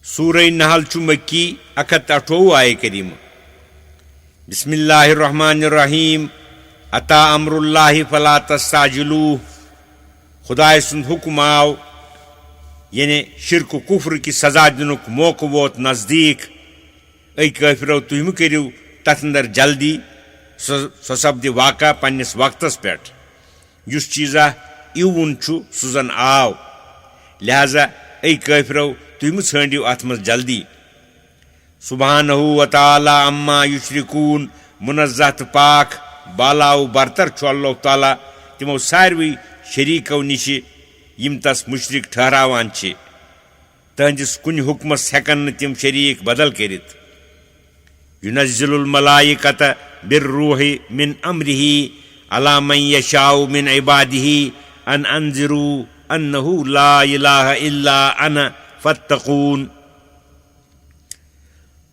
सूरह नहल छु मक्की 128 आय करीम। बिस्मिल्लाहिर रहमानिर रहीम। अता अमरुल्लाहि फला तस्ताजिलूह। खुदाय सुंद हुक्म आव यानी शिरक कुफ्र की सजा दिनुक मौका वोत नजदीक। ऐ काफिरो तुम करियो तथ अंदर जल्दी सो सपदि वाक़ा पन्निस वक्तस पेट। युस चीज़ा इवन छु सुजन आव, लिहाजा ऐ काफिरो तुम छंडियो अथ मज जल्दी। सुब्हानहु व तआला अम्मा युशरिकून। मुनज़्ज़ह पाक बालाव बरतर छु अल्लाह ताला तिमो सारवी शरीको निश यम तस मुशरिक ठहरावान छे। तहंदिस कुन हुक्मस हेकन न तिम शरीक बदल करित। युनज़्ज़िलुल मलाइकत बिर्रूहि मिन अम्रिही अला मन यशाउ मिन इबादिही अन अंज़िरू अन्नहु ला इलाहा इल्ला अना फत्तकून।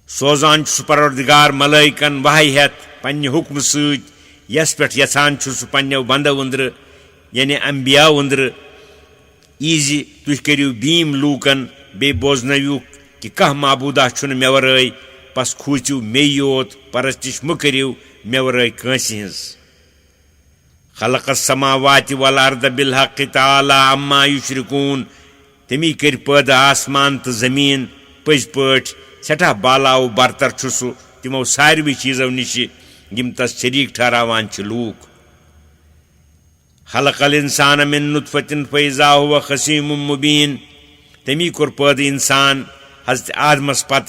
सोजान छु परवरदिगार मलाइकन वहाय हेत पन्ने हुक्म सत यस पेट यसान छु सु पन्ने बंदो अंदर यानी अंबिया अंदर ईजी तुह करियो बीम लूकन बे बोजनयु कि कह माबूदा छुन मे वराय पस खूचियो मे योत परस्तिश म करियो मे वराय कांसी हंस। खलक़स समावाति वल अर्द बिल हक़ तआला अम्मा युशरिकून। तमी कर पैदा आसमान तो जमीन पज पट सठा बालाव बरतर छु सु तिमो सारवी चीजों निश यम तस शरीक ठहरावान छ लूक। खलक़ल इंसान मिन नुतफ़तिन फ़इज़ा हुव खसीमुम मुबीन। तमी कोर पैदा इंसान हज़रत आदमस पत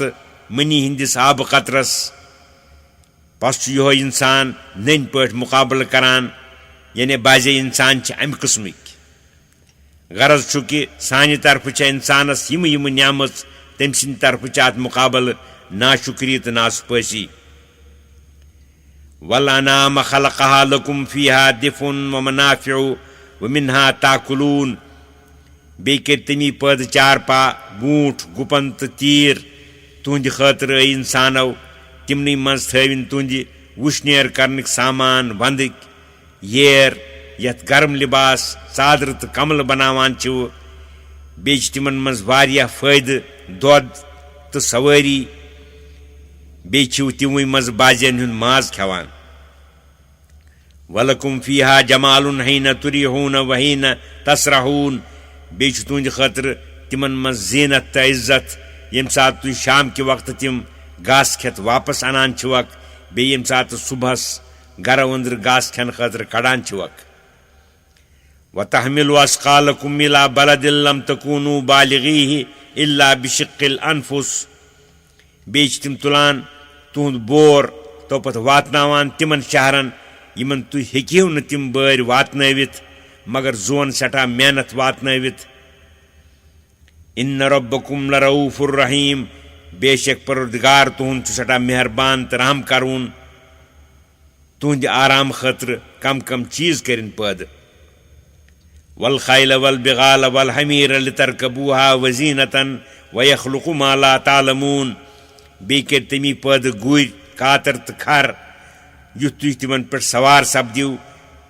मनी हिंदिस आब कतरस। पस यो इंसान नन पट मुकाबल करान यानी बाजे इंसान छ अम किस्मिक। गरज छु कि सानि तरफ छ इंसानस यम यम नियामत तम सिंद तरफ छ अत मुकाबल नाशुक्री तो नासुपासी। वल अनाम खलक़हा लकुम फ़ीहा दिफ़ुन व मनाफ़िउ व मिन्हा ताकुलून। बे कर तमी पैदा चारपा बूट गुपन तो तीर तुंद खतर इंसानो तिमन मज थविन तुंद वुशनेर करनिक सामान वंदिक येर यथ गर्म लिबास चादर तो कमल बनावान छु। बे तिमन मज वारिया फायदे दोद तो सवारी। बे छु तिमुई मज बाजियन हुन माज खवान। वलकुम फ़ीहा जमालुन हिन तुरिहून व हिन तसरहून। बे छु तुंद खतर तिमन मज जीनत तो इज्जत यम सात तु शाम के वक्त तिम घास खेत वापस अनान छुवक। बे यम सात सुबहस गर अंदर घास खेन खतर कड़ान छुवक। व तहमिलु अस्क़ालकुम इला बलदिन लम तकूनु बालिगीहि इल्ला बिशिक्किल अनफुस। बे तिम तुलान तुंद बोर तो पत वातनावान तिमन शहरन यमन तु हेकियो न तिम बर वातनवित मगर जोन सटा मेहनत वातनवित। इन्न रब्बकुम लरऊफुर रहीम। बेशक परवरदिगार तुहंद सटा मेहरबान तो रहम करून। तुंद आराम खतर कम कम चीज करिन पैदा। वल खैल वल बिगाल वल हमीर लितरकबूहा वजीनतन व यखलुकु मा ला तालमून। बे कर तमी पैदा गुर कातर तो खर युथ तुह तिमन पे सवार सपदिव।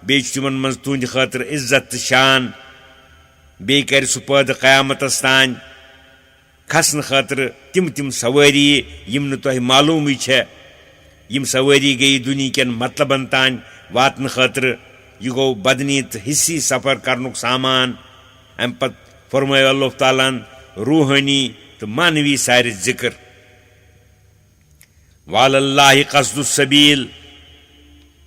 बे तिमन मज तुंद खतर इज्जत तो शान। बे कर सु पैदा क़यामतस तान खसन खतर तिम तिम सवारी यम न तुह मालूम छे। यम सवारी गई दुनिया कन मतलबन तान वातन खतर। यह गो बदनी तो हिस्सी सफ़र करनुक सामान। अम पत फरमाय अल्लाह तालान रूहानी तो मानवी सारे जिक्र। वालल्लाहि क़स्दुस सबील।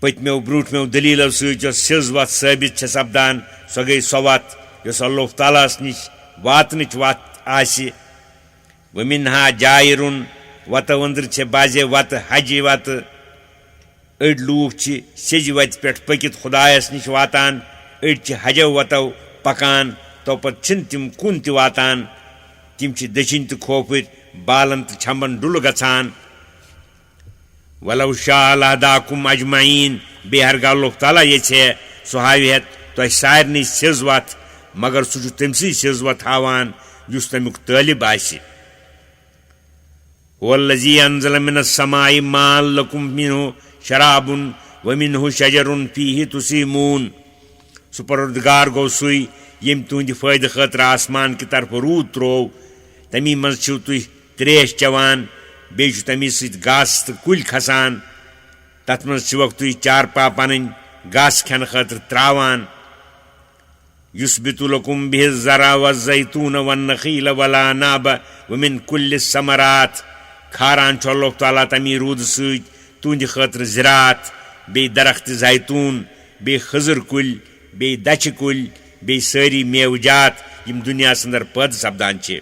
पतमेव ब्रूठमेव दलीलों सत सिज वत साबित छ सपदान सो गई सो वत यस अल्लाह तालास निश वातनच वत आसि। व मिन्हा जायरुन। वत अंदर छ बाजे वत हज वत। अड़ लूख सेज वत पे पकित खुदायस निश वातान। अड़ हजो वतो पकान तो पत तिम कुन त वातान। तिम दचिन तो खोफर बालन तो छम्बन डुल गछान। वलौ शाअ लहदाकुम अजमईन। बेहरगा अल्लाह ताला ये सो हावेत तुह सारनी सिज वत मगर सह तमसी सिज वत हावान युस तमुक तालिब आसि। हुवल्लज़ी अंज़ल मिनस समाई माअन लकुम मिन्हु शराबुन व मिन्हु शजरुन फ़ीहि तुसीमून। सो परवरदिगार गो सुई यम तुंद फायदे खतर आसमान की तरफ रूद त्रो तमी मज छो तुह त्रेश चवान बेयु तमी सत घास तो कुल खसान तथ मज छुवक तुह चारपा पन घास खेन खतर त्रावान युस्बितु लकुम बिहि ज़रा वज़्ज़ैतून वन्नखील वलानाब वमिन कुल्लि समरात खारान छ अल्लाह ताला तमी रूद सत तुंद खतर ज़रात बे दरख्त जैतून बे खजर कुल बे दच कुल बे सारी मेवजात यम दुनिया अंदर पद सपदान छे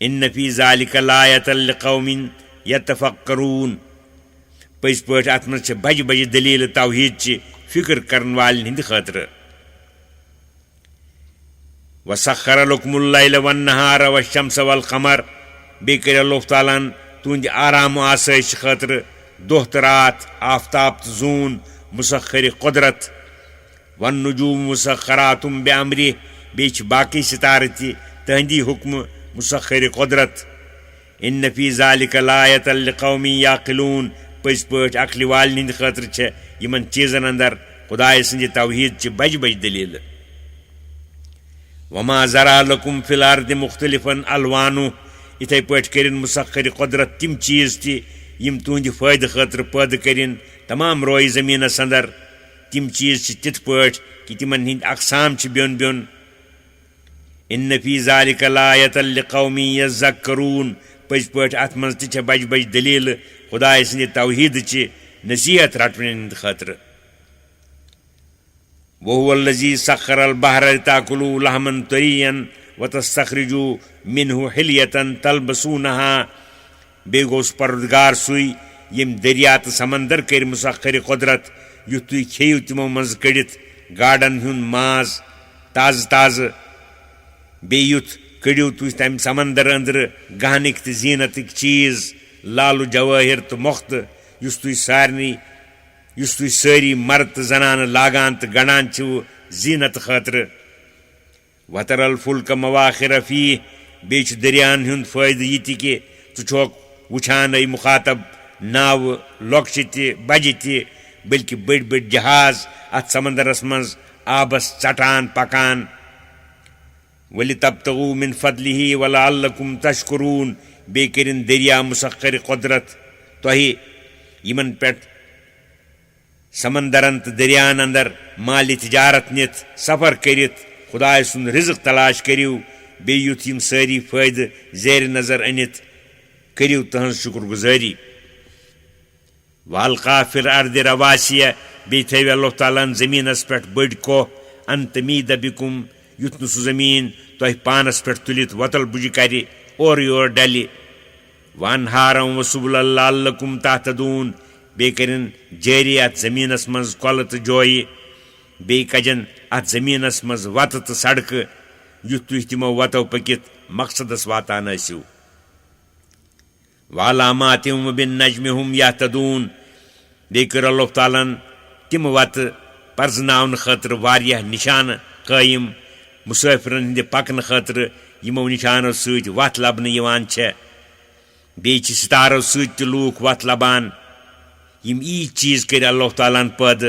इन्न फी ज़ालिका लायतन लिक़ौमिन यतफ़क्करून पज़ पठ अत मज बज बज दलील तौहीद च फिक्र करन वालन हिंद खतर वसख्खर लकुमुल लैल वन्नहार वश्शम्स वल क़मर बे कर अल्लाह ताला तुंद आराम आसाइश खतर दोह तो रात आफ्ताब तो जून मुसख्खर कुदरत वन्नुजूम मुसख्खरातुम बिअम्रिह बे बाकी सितारे तहंदी हुक्म मुसख्खर कुदरत इन्न फी ज़ालिका लायतन लिक़ौमिन याक़िलून पज़ पठ अक्ल वालन हिंद खतर छ यमन चीजन अंदर खुदाय सन्द तौहीद च बज बज दलील वमा ज़रा लकुम फिल अर्दि मुख्तलिफन अलवानु इथे पठ करिन मुसख्खर कुदरत तिम चीज ति यम तुंद फायद खतर पैद करिन तमाम रोय जमीनस अंदर तिम चीज तिथ पठ कि तिमन हिंद अकसाम छ ब्योन ब्योन इन्न फी ज़ालिका लायतन लिक़ौमिन यज़क्करून पज़ पठ अत मज ति बज बज दलील खुदाय सन्द तौहीद च नसीहत रटन हिंद खतर वहुवल्लज़ी सख्खरल बहर लिताकुलू लहमन तरियन वतस्तखरिजू मिन्हु हिलियतन तलबसूनहा बे गोस परवरदिगार सुई यम दरिया तो समंदर कर मुसख्खर कुदरत युथ तुह खेयु तिमो मज कड़ित गाड़न हुन माज ताज ताज बे युथ कड़ियो तुह तम समंदर अंदर गहनिक तो जीनतिक चीज लालू जवाहिर तो मुख्त युस तुह सारनी युस तुह सारी मर्द तो जनान लागान तो गणान छो जीनत खतर वतरल फुल्क मवाखिर फी बे दरियान हुंद फायद ये कि तुछोक वुछान ऐ मुखातब नाव लॉक्श बज बल्कि बड़ बड़ जहाज अत समंदरस मज आबस चटान पकान वलितब्तगू मिन फदलिही वलअल्लकुम तशकुरून बे करिन दरिया मुसख्खर कुदरत तोहि यमन पेट समंदरन तो दरियान अंदर माल तिजारत नित सफर करित खुदाय सुन रिज़्क़ तलाश करियो बे युथ यम सारी फायद ज़ेर नजर अनित करियो तहन शुक्रगुजारी वालका फिल अर्दि रवासिया बे थव अल्लाह ताला जमीनस पे बड़ कोह अन तमीद बिकुम युथ न सह जमीन तुह पानस पे तुलित वतल बुज कर और योर डलि वनहारम वसुबुल लअल्लकुम तहतदून बे करिन जारी अत जमीनस मज कल तो जोय बे कजन अत जमीनस मज वत तो सड़क युथ तुह तिमो वतो पकित मकसदस वातान आसियो वालामातिम बिन्नज्मि हुम यहतदून बे कर अल्लाह ताला तिम वत परजनावन खतर वारियाह निशान कायम मुसाफिरन हिंद पकन खतर यमो निशानो सत वत लबन यवान छ बे सितारो सत लूक वत लबान यम ई चीज कर अल्लाह ताला पद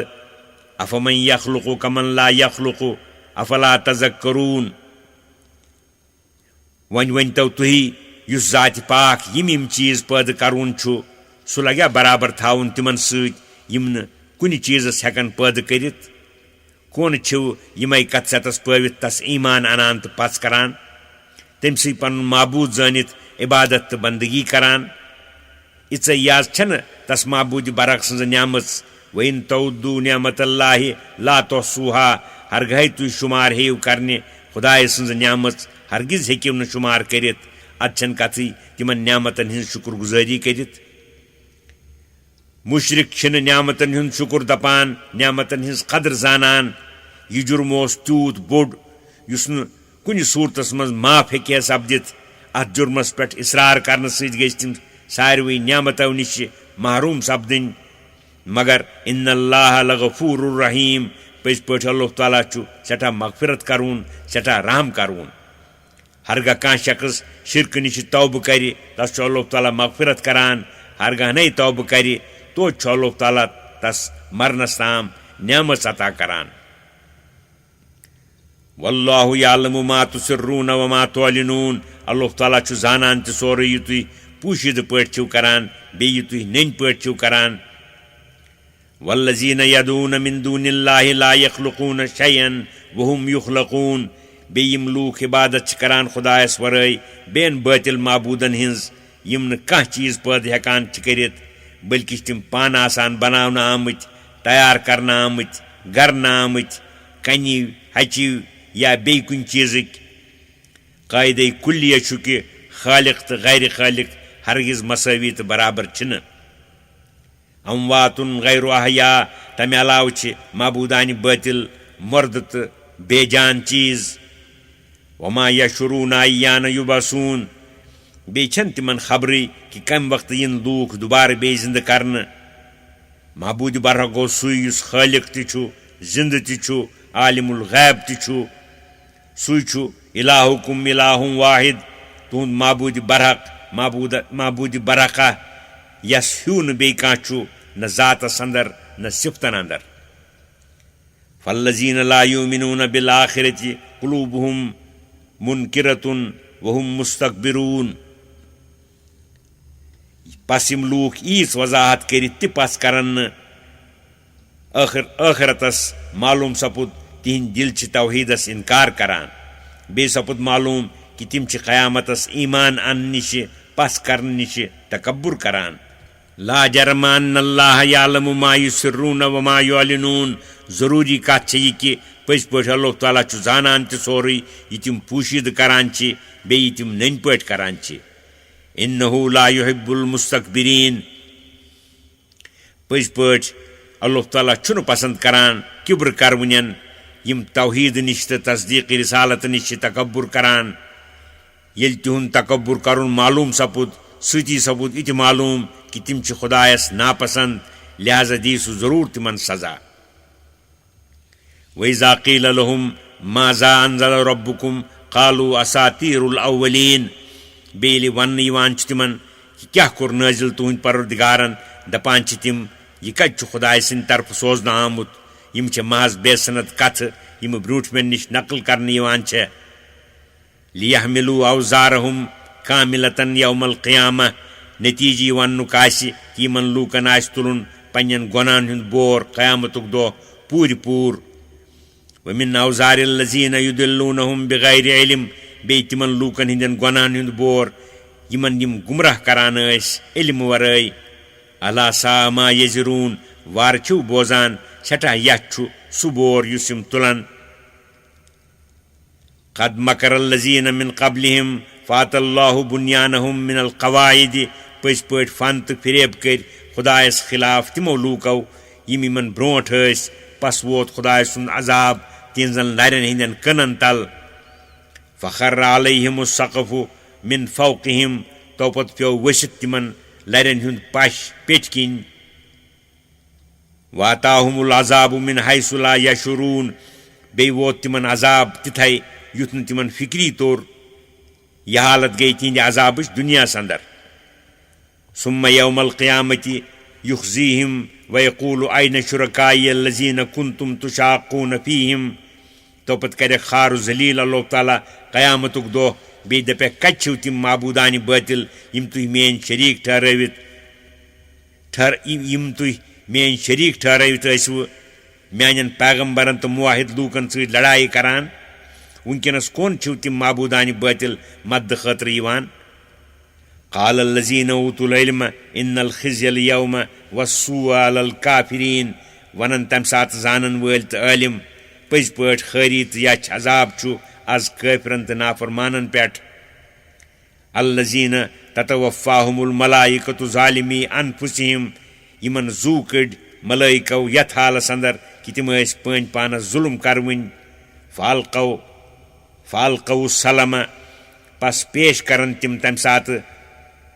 अफमन यखलुकु कमन ला यखलुकु अफला तज़क्करून वन तो तुही युस जात पाक यम चीज पद करुन छु सह लग्या बराबर थाउन तिमन सत यम न कुन चीजस हेकन पद करित कौन छु यमै कत्सतस पवित तस ईमान अनान तो पस करान तमसी पन माबूद जानित इबादत तो बंदगी करान इस याज छन तस माबूद बरक सज न्यामत वइन तौदू न्यामतल्लाहि ला तुहसूहा हरगह तुह शुमार हेव करने खुदाय सज न्यामत हरगिज हेकिव न शुमार करित अच्छन कथी तिमन न्यामतन हिंद शुक्रगुजारी करित मुशरिक छिन न्यामतन हिंद शुक्र दपान न्यामतन हिंद कदर जानान यह जुर्म ओस तूत बोड़ युस न कुन सूरतस मज माफ हेके सपदित अत जुर्मस पे इसरार करने सत गई तिम सारवी न्यामतों निश महरूम सपदिन मगर इन्नल्लाह लगफूरुर रहीम पज़ पठ अल्लाह ताला छु सठा मगफिरत करून सठा रहम करून हरगा कह शख्स शिरक निश तौब कर तस अल्लाह ताला मगफिरत करान हरगा नहीं तौब कर तो अल्लाह ताला तस मरनस ताम न्यामत अता करान वल्लाहु यालमु मा तुसिर्रून व मा तुअलिनून अल्लाह ताला छु जानन त सोरे यु तुई पूशिद पट छु करान बे यु तुई नेन पट छु करान वल्लजीन यदून मिन दूनिल्लाहि ला यखलुकून शयअन व हुम युखलकून बे यम लूक इबादत करान खुदायस वरय बेन बातिल माबूदन हिंस यम न कह चीज पैद हेकान करित बल्कि तिम पान आसान बनावना आमत तैयार करना आमत गरना आमत कनि हचि या बे कुन चीज़क कायदे कुल्लिया छु कि खालिक तो गैर खालिक हरगिज मसावी तो बराबर छिन अमवातुन गैर अहया तमे अलाव छ माबूदान बातिल मर्द तो बेजान चीज वमा यशुरून अय्यान युबसून बे छन तिमन खबरी कि कम वक्त इन लूक दोबारा बे जिंद करन महबूद बरह गो सुई युस खालिक छु जिंद छु आलिमुल गैब छु सुई छु इलाहुकुम इलाहुम वाहिद तुंद माबूद बरहक माबूद बरका यस हून बे छु न जातस अंदर न सिफ्तन अंदर फल्लजीन ला युमिनून बिल आखिरति कुलूबुहुम मुनकिरतुन वहुम मुस्तकबिरून पसिम लूक ईस वजाहत करित ति पस करन आखिरतस मालूम सपुद तिहिन दिल छ तौहीदस इनकार करान बे सपुद मालूम कि तिम छ क़यामतस ईमान अन निश पस करन निश तकब्बुर करान ला जरमा अन्नल्लाह यालमु मा युसिर्रून व मा युअलिनून जरूरी कत छ यह कि पज पट अल्लाह ताला छु जानन त सोरी यह तिम पूशिद करान छ बे यह तिम नन पट करान छ इन्नहु ला युहिब्बुल मुस्तकबिरीन पज पट अल्लाह ताला छुन पसंद करान किब्र करवनन यम तौहीद निश तस्दीक रिसालत निश तकब्बुर करान यल तिहुन तकब्बुर करुन मालूम सपुद सुती सपुद इत मालूम कि तिम छ खुदायस नापसंद लिहाजा दी सु जरूर तिमन सजा वइज़ा क़ील लहुम माज़ा अंज़ल रब्बुकुम क़ालू असातीरुल अव्वलीन बेली वन यवान छ तिमन कि क्या कोर नाजिल तुहंद परवरदिगारन दपान छ तिम यह कत छ खुदाय सिंद तरफ सोजना आमुत यम छ महज बेसनद कथ यम ब्रूठ में निश नकल करने यवान छ लियहमिलू औज़ारहुम कामिलतन यौमल क़ियामह नतीजी वन्नुक आसि कि यमन लूकन आसि तुलुन पन्नन गुनाहन हुंद बोर क़यामतुक दो पूर पूर वमिन औज़ारिल लज़ीना युदिल्लूनहुम बिग़ैरि इल्म बे तिमन लूकन हिंदन गुनाहन हुंद बोर यमन यम गुमराह करान अस इल्म वरय अला सा मा यज़रून वार छु बोजान छटा यछु सुबोर युसिम तुलन क़द मकरल लज़ीना मिन क़ब्लिहिम फ़ातल्लाहु बुनियानहुम मिनल क़वाइद पज पट फन तो फिरेब कर खुदायस खिलाफ तिमो लूको यम यमन ब्रोट अस पस वोत खुदाय सुंद अजाब तिनजन लरन हिंदन कनन तल फ़खर अलैहिमुस सक़फ़ु मिन फ़ौक़िहिम तोपत प्यो वसित तिमन लरन हुंद पश पेट किन वाताहुमुल अज़ाबु मिन हैसु ला यशुरून बे वोत तिमन अजाब तिथै युथ न तिमन फिक्री तौर यह हालत गई तिहंद अजाब दुनिया अंदर सुम्म यौमल क़ियामति युख़ज़ीहिम व यक़ूलु अय्न शुरकाई अल्लज़ीना कुन्तुम तुशाक़ून फ़ीहिम तोपत करे खार जलील अल्लाह ताला क़यामतुक दो बे दपे कच्छव तिम माबूदान बातिल यम तुह मेन शरीक ठहरावित यम तुह मेन शरीक ठहरावित ऐसव म्यानन पैगंबरन तो मुवाहिद लूकन सत लड़ाई करान वनकनस कौन छव तिम माबूदान बातिल मद खतर यवान क़ाल अल्लज़ीना ऊतुल इल्म इन्नल ख़िज़्यल यौम वस्सूअ अलल काफ़िरीन वनन तम सात जानन वल तो आलिम पज पट खरी तो यह अजाब छु आज काफिरन तो नाफरमानन पेट अल्लज़ीना ततवफ़्फ़ाहुमुल मलाइकतु ज़ालिमी अनफुसिहिम यमन जू कड़ मलाइको यथ हालस अंदर कि तिम पन पानस जुल्म करवन फालकौ सलम पस पेश करन तिम तम सात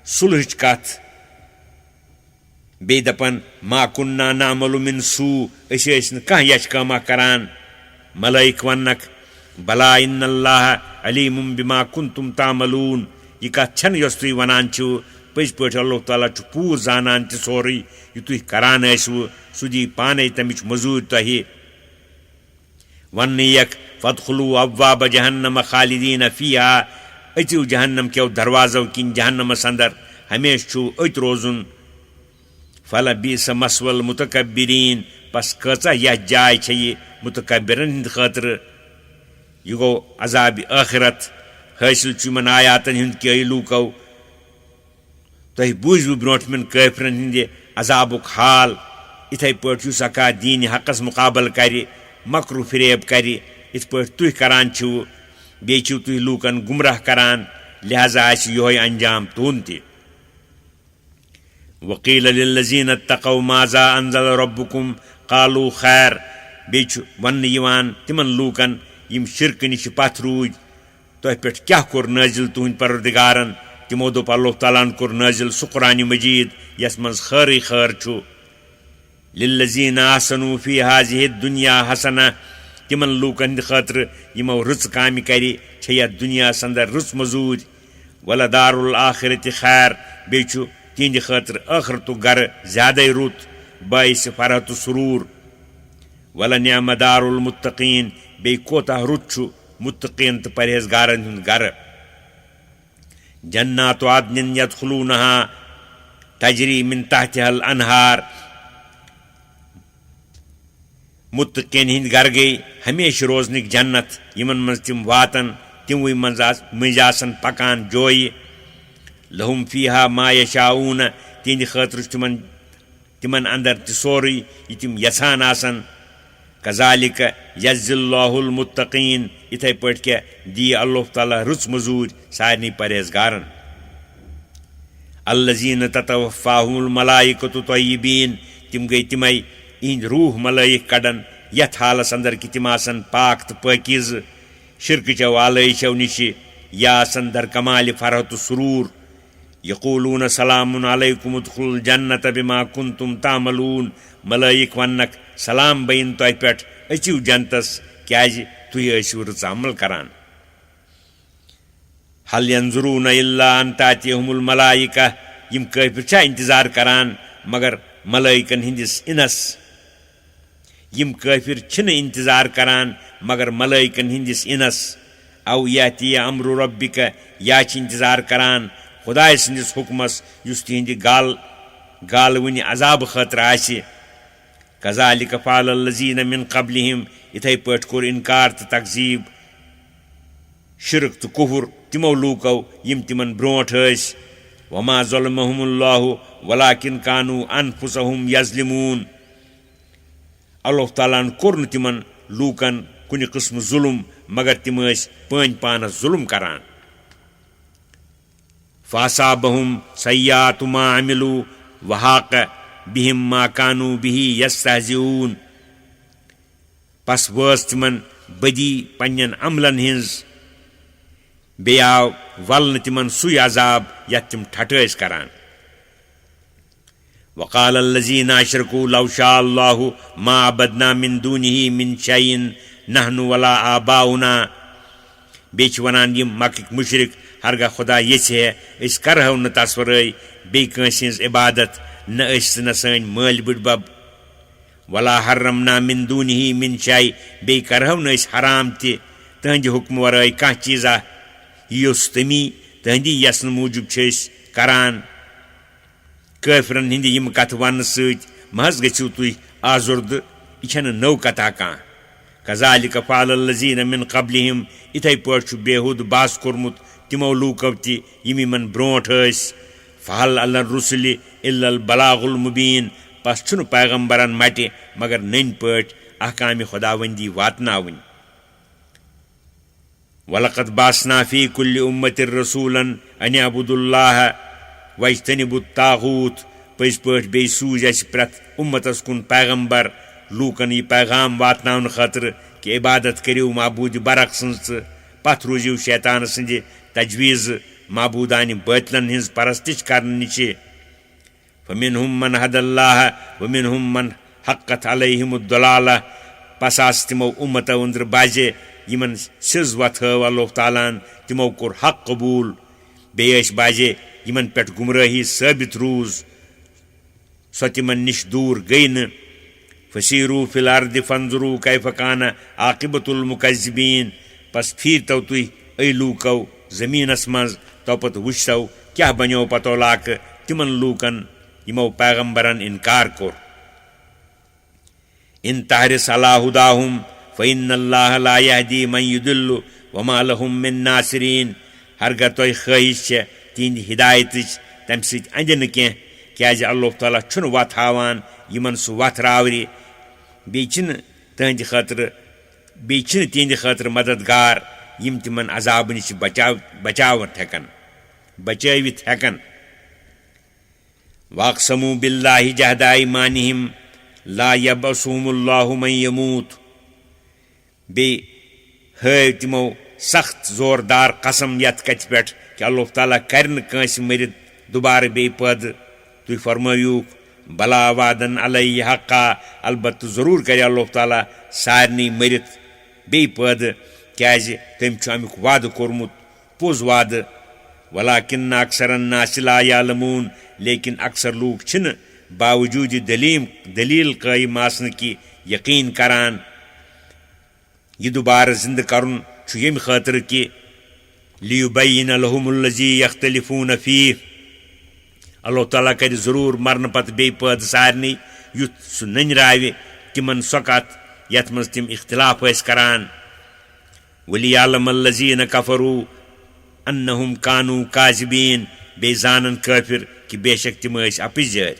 सुलहच कथ बे दपन मा कुन्ना नामलु मिन सू अस कह यश कामा करान मलाइक वनक बला इन्नल्लाह अलीमुम बिमा कुन्तुम तामलून यह कथ छन यस तुह वनान छु पज पट अल्लाह ताला छु पूर जानन त सोरी यह तुह करान आसव सु दी पाने तमिच मजूर तह वन्ने यक फदखुलू अब्वाब जहन्नम खालिदीन फीहा अतिव जहन्नम के दरवाजों किन जहन्नमस अंदर हमेश छु अत रोजुन फलबीस मसवल मुतकब्बिरीन पस कचा यह जाय छ ये मुतकब्बिरन हिंद खातिर यह गो अजाब आखिरत हासिल चुमन आयातन हिंद के लूको तुह बूझू ब्रोटमन काफिरन हिंदे अजाबुक हाल इथे पट युस अका दीन हकस मुकाबल कर मकरू फिरेब कर इत पट तुह करान छु बे छु तुह लूकन गुमराह करान लिहाजा आस योय अंजाम तुन ते वकील लिल्लज़ीन इत्तक़ौ माज़ा अंज़ल रब्बुकुम क़ालू खैर बे छु वन यिवान तिमन लूकन यिम शिरक निश पथ रूज तुह पे क्या कोर नाजिल तुहंद परवरदिगारन तिमो दोप अल्लाह ताला कोर नाजिल सु कुरान मजीद यस मज खैर खैर छु लिल्लज़ीन ahsanu फी हाज़िहि दुनिया हसना तिमन लूकन खातिर यमो रुच काम करि छ यथ दुनिया अंदर रुच मजूद वलदारुल आखिरत खैर बे छु तिंद खातिर आखिरतु गर ज्यादा रुत बाइस फरहत सुरूर वल निअमदारुल मुत्तकीन बे कोता रुत छु मुत्तकीन त परहेजगारन हुंद गर जन्नातु अदनिन यदखुलूनहा तजरी मिन तहतिहल अनहार मुत्तकीन हिंद गर गई हमेश रोजनिक जन्नत यमन मज तिम वातन तिमवि मज आसन पकान जोय लहुम फीहा मा यशाऊन तिंद खातिर तिमन अंदर सोरी यह तिम यसान आसन कज़ालिक यज़्ज़िल्लाहुल मुत्तकीन इथे पट के दी अल्लाह ताला रुच मजूद सारनी परहेजगारन अल्लज़ीन ततवफ़्फ़ाहुमुल मलाइकतु तय्यिबीन तिम गई तिमै इहंद रूह मलाइक कड़न यथ हालस अंदर कि तिम आसन पाक तो पाकीज़ शिरक चो आलयशो निश या आसन दर कमाल फरहत सुरूर यक़ूलून सलामुन अलैकुम उदखुलुल जन्नत बिमा कुंतुम तामलून मलाइक वन्नक सलाम बयन तुह पे अचिव जन्नतस क्याज तुह ٲسِو रٕژ अमल करान हल यंजुरून इल्ला अन तातियहुमुल मलाइका यम काफिर छा इंतजार करान मगर मलाइकन हिंदिस इनस यम काफिर छिन इंतजार करान मगर मलाइकन हिंदिस इनस औ याति अम्रु रब्बिका या छ इंतजार करान खुदाय सन्दिस हुक्मस युस तिहंदि गाल वनि अजाब खातिर आसि कज़ालिक फ़अलल लज़ीन मिन क़ब्लिहिम इथे पट कोर इनकार तो तकजीब शिरक तो कुफर तिमो लूको यम तिमन ब्रोट वमा ज़लमहुमुल्लाहु वलाकिन कानू अनफुसहुम यज़लिमून अल्लाह ताला कोर तिमन लूकन कुन किस्म जुल्म मगर तिम पान पानस जुल्म करान फ़असाबहुम सय्यातु मा अमिलू वहाक बिहिम मा कानू बिही यस्तहज़िऊन पस वस तिमन बदी पन्न अमलन हिंज बे आव वलन तिमन सुई अजाब यथ तिम ठठस करान वक़ाल अल्लज़ीना अशरकू लौ शा अल्लाहु मा अबदना मिन दूनिही मिन शैइन नहनु वला आबाउना बेच वनान यम मक्किक मुशरिक हरगा खुदा ये अस करहो न तस वरै बे कंस हिंज इबादत न अस न सन मल बुड़बब वला हर्रमना मिन दूनिही मिन शै बे करहो न अस हराम ते तहंद हुक्म वरै कह चीजा युस तमी तहंदी यसन मूजूब करान काफिरन हिंदी यम कथ वन सत महज गो तुह आजुर्द यह नौ कथा कह कज़ालिक फ़अलल लज़ीन मिन क़ब्लिहिम इथे पट बेहुद बास कोरमुत तिमो लूको ति यमन ब्रोट फ़हल अल रुसुलि इल्लल बलागुल मुबीन पस छुन पैगंबरन मटे मगर नन पट अहकाम खुदावंदी वातनावन वलक़द बासना फ़ी कुल्लि उम्मतिर रसूलन अन अबुदुल्लाह वज्तनिबुत तागूत पज पट बे सूज अस प्रत उम्मतस कुन पैगंबर लूकन यह पैगाम वातनावन खातिर कि इबादत करियो माबूद बरक सन्स पथ रूजियो शैतान सन्द तजवीज़ माबूदान बातिलन हिंज परस्तिश करने निश फमिनहुम मन हदल्लाह वमिनहुम मन हक्कत अलैहिमुद्दलाला पस आस तिमो उम्मतो अंदर बाजे यमन सिज वथव अल्लाह तालान तिमो कोर हक कबूल बेस बाजे यमन पे गुमराही साबित रूज सो तिमन निश दूर गई न फसीरू फिल अर्द फंजुरू कैफ कान आकिबतुल मुकज्जिबीन पस फिरतो तुई ऐ लूको जमीनस मज तो पत वुचतो क्या बनो पतो लाक तिमन लूकन यमो पैगंबरन इनकार कोर इन तहरिस अला हुदाहुम फ़इन्नल्लाह ला यहदी मन युदिल्लु वमा लहुम मिन नासिरीन हरगर तोय ख्वाहिश छे तिंद हिदायत तम सत अंदन कह क्या अल्लाह ताला छुन वत हावान यमन सु वत रावरी बेचन तहंद खतर मददगार यम तिमन अजाब निश बचावत हेकन बचावित हेकन वाक़समू बिल्लाहि जहदा ईमानिहिम ला यबअसुहुमुल्लाहु मन यमूत बे है तिमो सख्त जोरदार कसम यत कत पे कि अल्लाह ताला कर कंस मरित दोबारा बे पद तुम फरमायू बला वादन अलैहि हक्का अलबत्त जरूर कर अल्लाह ताला सारनी मरित बे पद क्या तम अमुक वाद कोरमुत पोज वाद वलाकिन अक्सर अन्नास ला यालमून लेकिन अक्सर लोग छिन बावजूद दलील कायम आसन की यकीन करान यह दोबारा जिंद करुन यम खातिर कि लियुबय्यिन लहुमुल्लज़ी यख्तलिफून फीह अल्लाह ताला कर जरूर मरन पत बे पद सारनी युथ सु नरावे तिमन सो कत यथ मज तिम इख्तिलाफ करान वलियालमल्लज़ीन कफरू अन्नहुम कानू काज़िबीन बे जानन काफिर कि बेशक तिम अपजार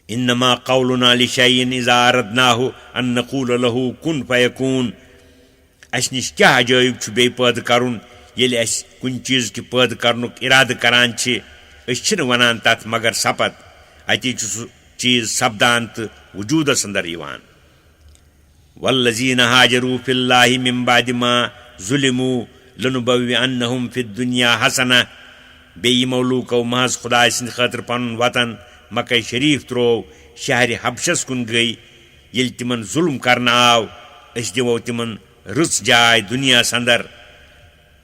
इन्नमा कौलुना लिशैइन इज़ा अरदनाहु अन नक़ूल लहू कुन फयकून अस निश क्या अजायब बे पैद करुन येल अस कुन चीज कि पैद करनुक इराद करान छे वनान तथ मगर सपत अति सु चीज सपदान तो वजूदस अंदर यवान वल्लज़ीन हाजरू फिल्लाहि मिन बादि मा ज़ुलिमू लनुबव्विअन्नहुम फिद दुनिया हसना बे यमो लूको महज खुदा सिंद खातिर पनुन वतन मक्का शरीफ त्रो शहर हबशस कुन गई ये तिमन जुल्म करना आव अस दिवो तिमन रुच जाय दुनिया अंदर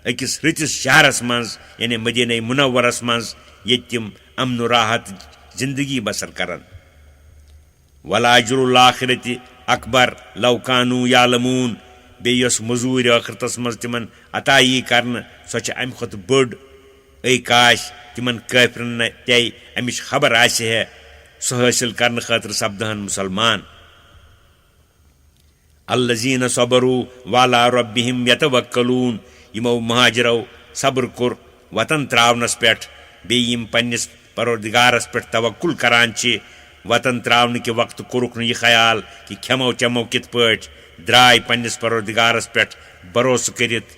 अकिस रतिस शहरस मज यानी मदीना मुनव्वरस मज ये तिम अमन राहत जिंदगी बसर करन वला अज्रुल आखिरति अकबर लौ कानू यालमून बे यस मजूर आखिरतस मज तिमन अताई करन सो अम खुद बड़ ऐ काश तिमन काफिरन तय अमिश खबर आसे है सो हासिल करने खातिर सपदहन मुसलमान अल्लज़ीन सबरू वाला रब्बिहिम यतवक्कलून यमो महाजरो सब्र कुर वतन त्रावनस पेठ बे यम पन्निस परवरदिगारस पेठ तवक्कुल करान छे वतन त्रावन के वक्त कुरुक यह ख्याल कि खेमो चमो कित पठ द्राय पन्निस परवरदिगारस पेठ भरोसा करित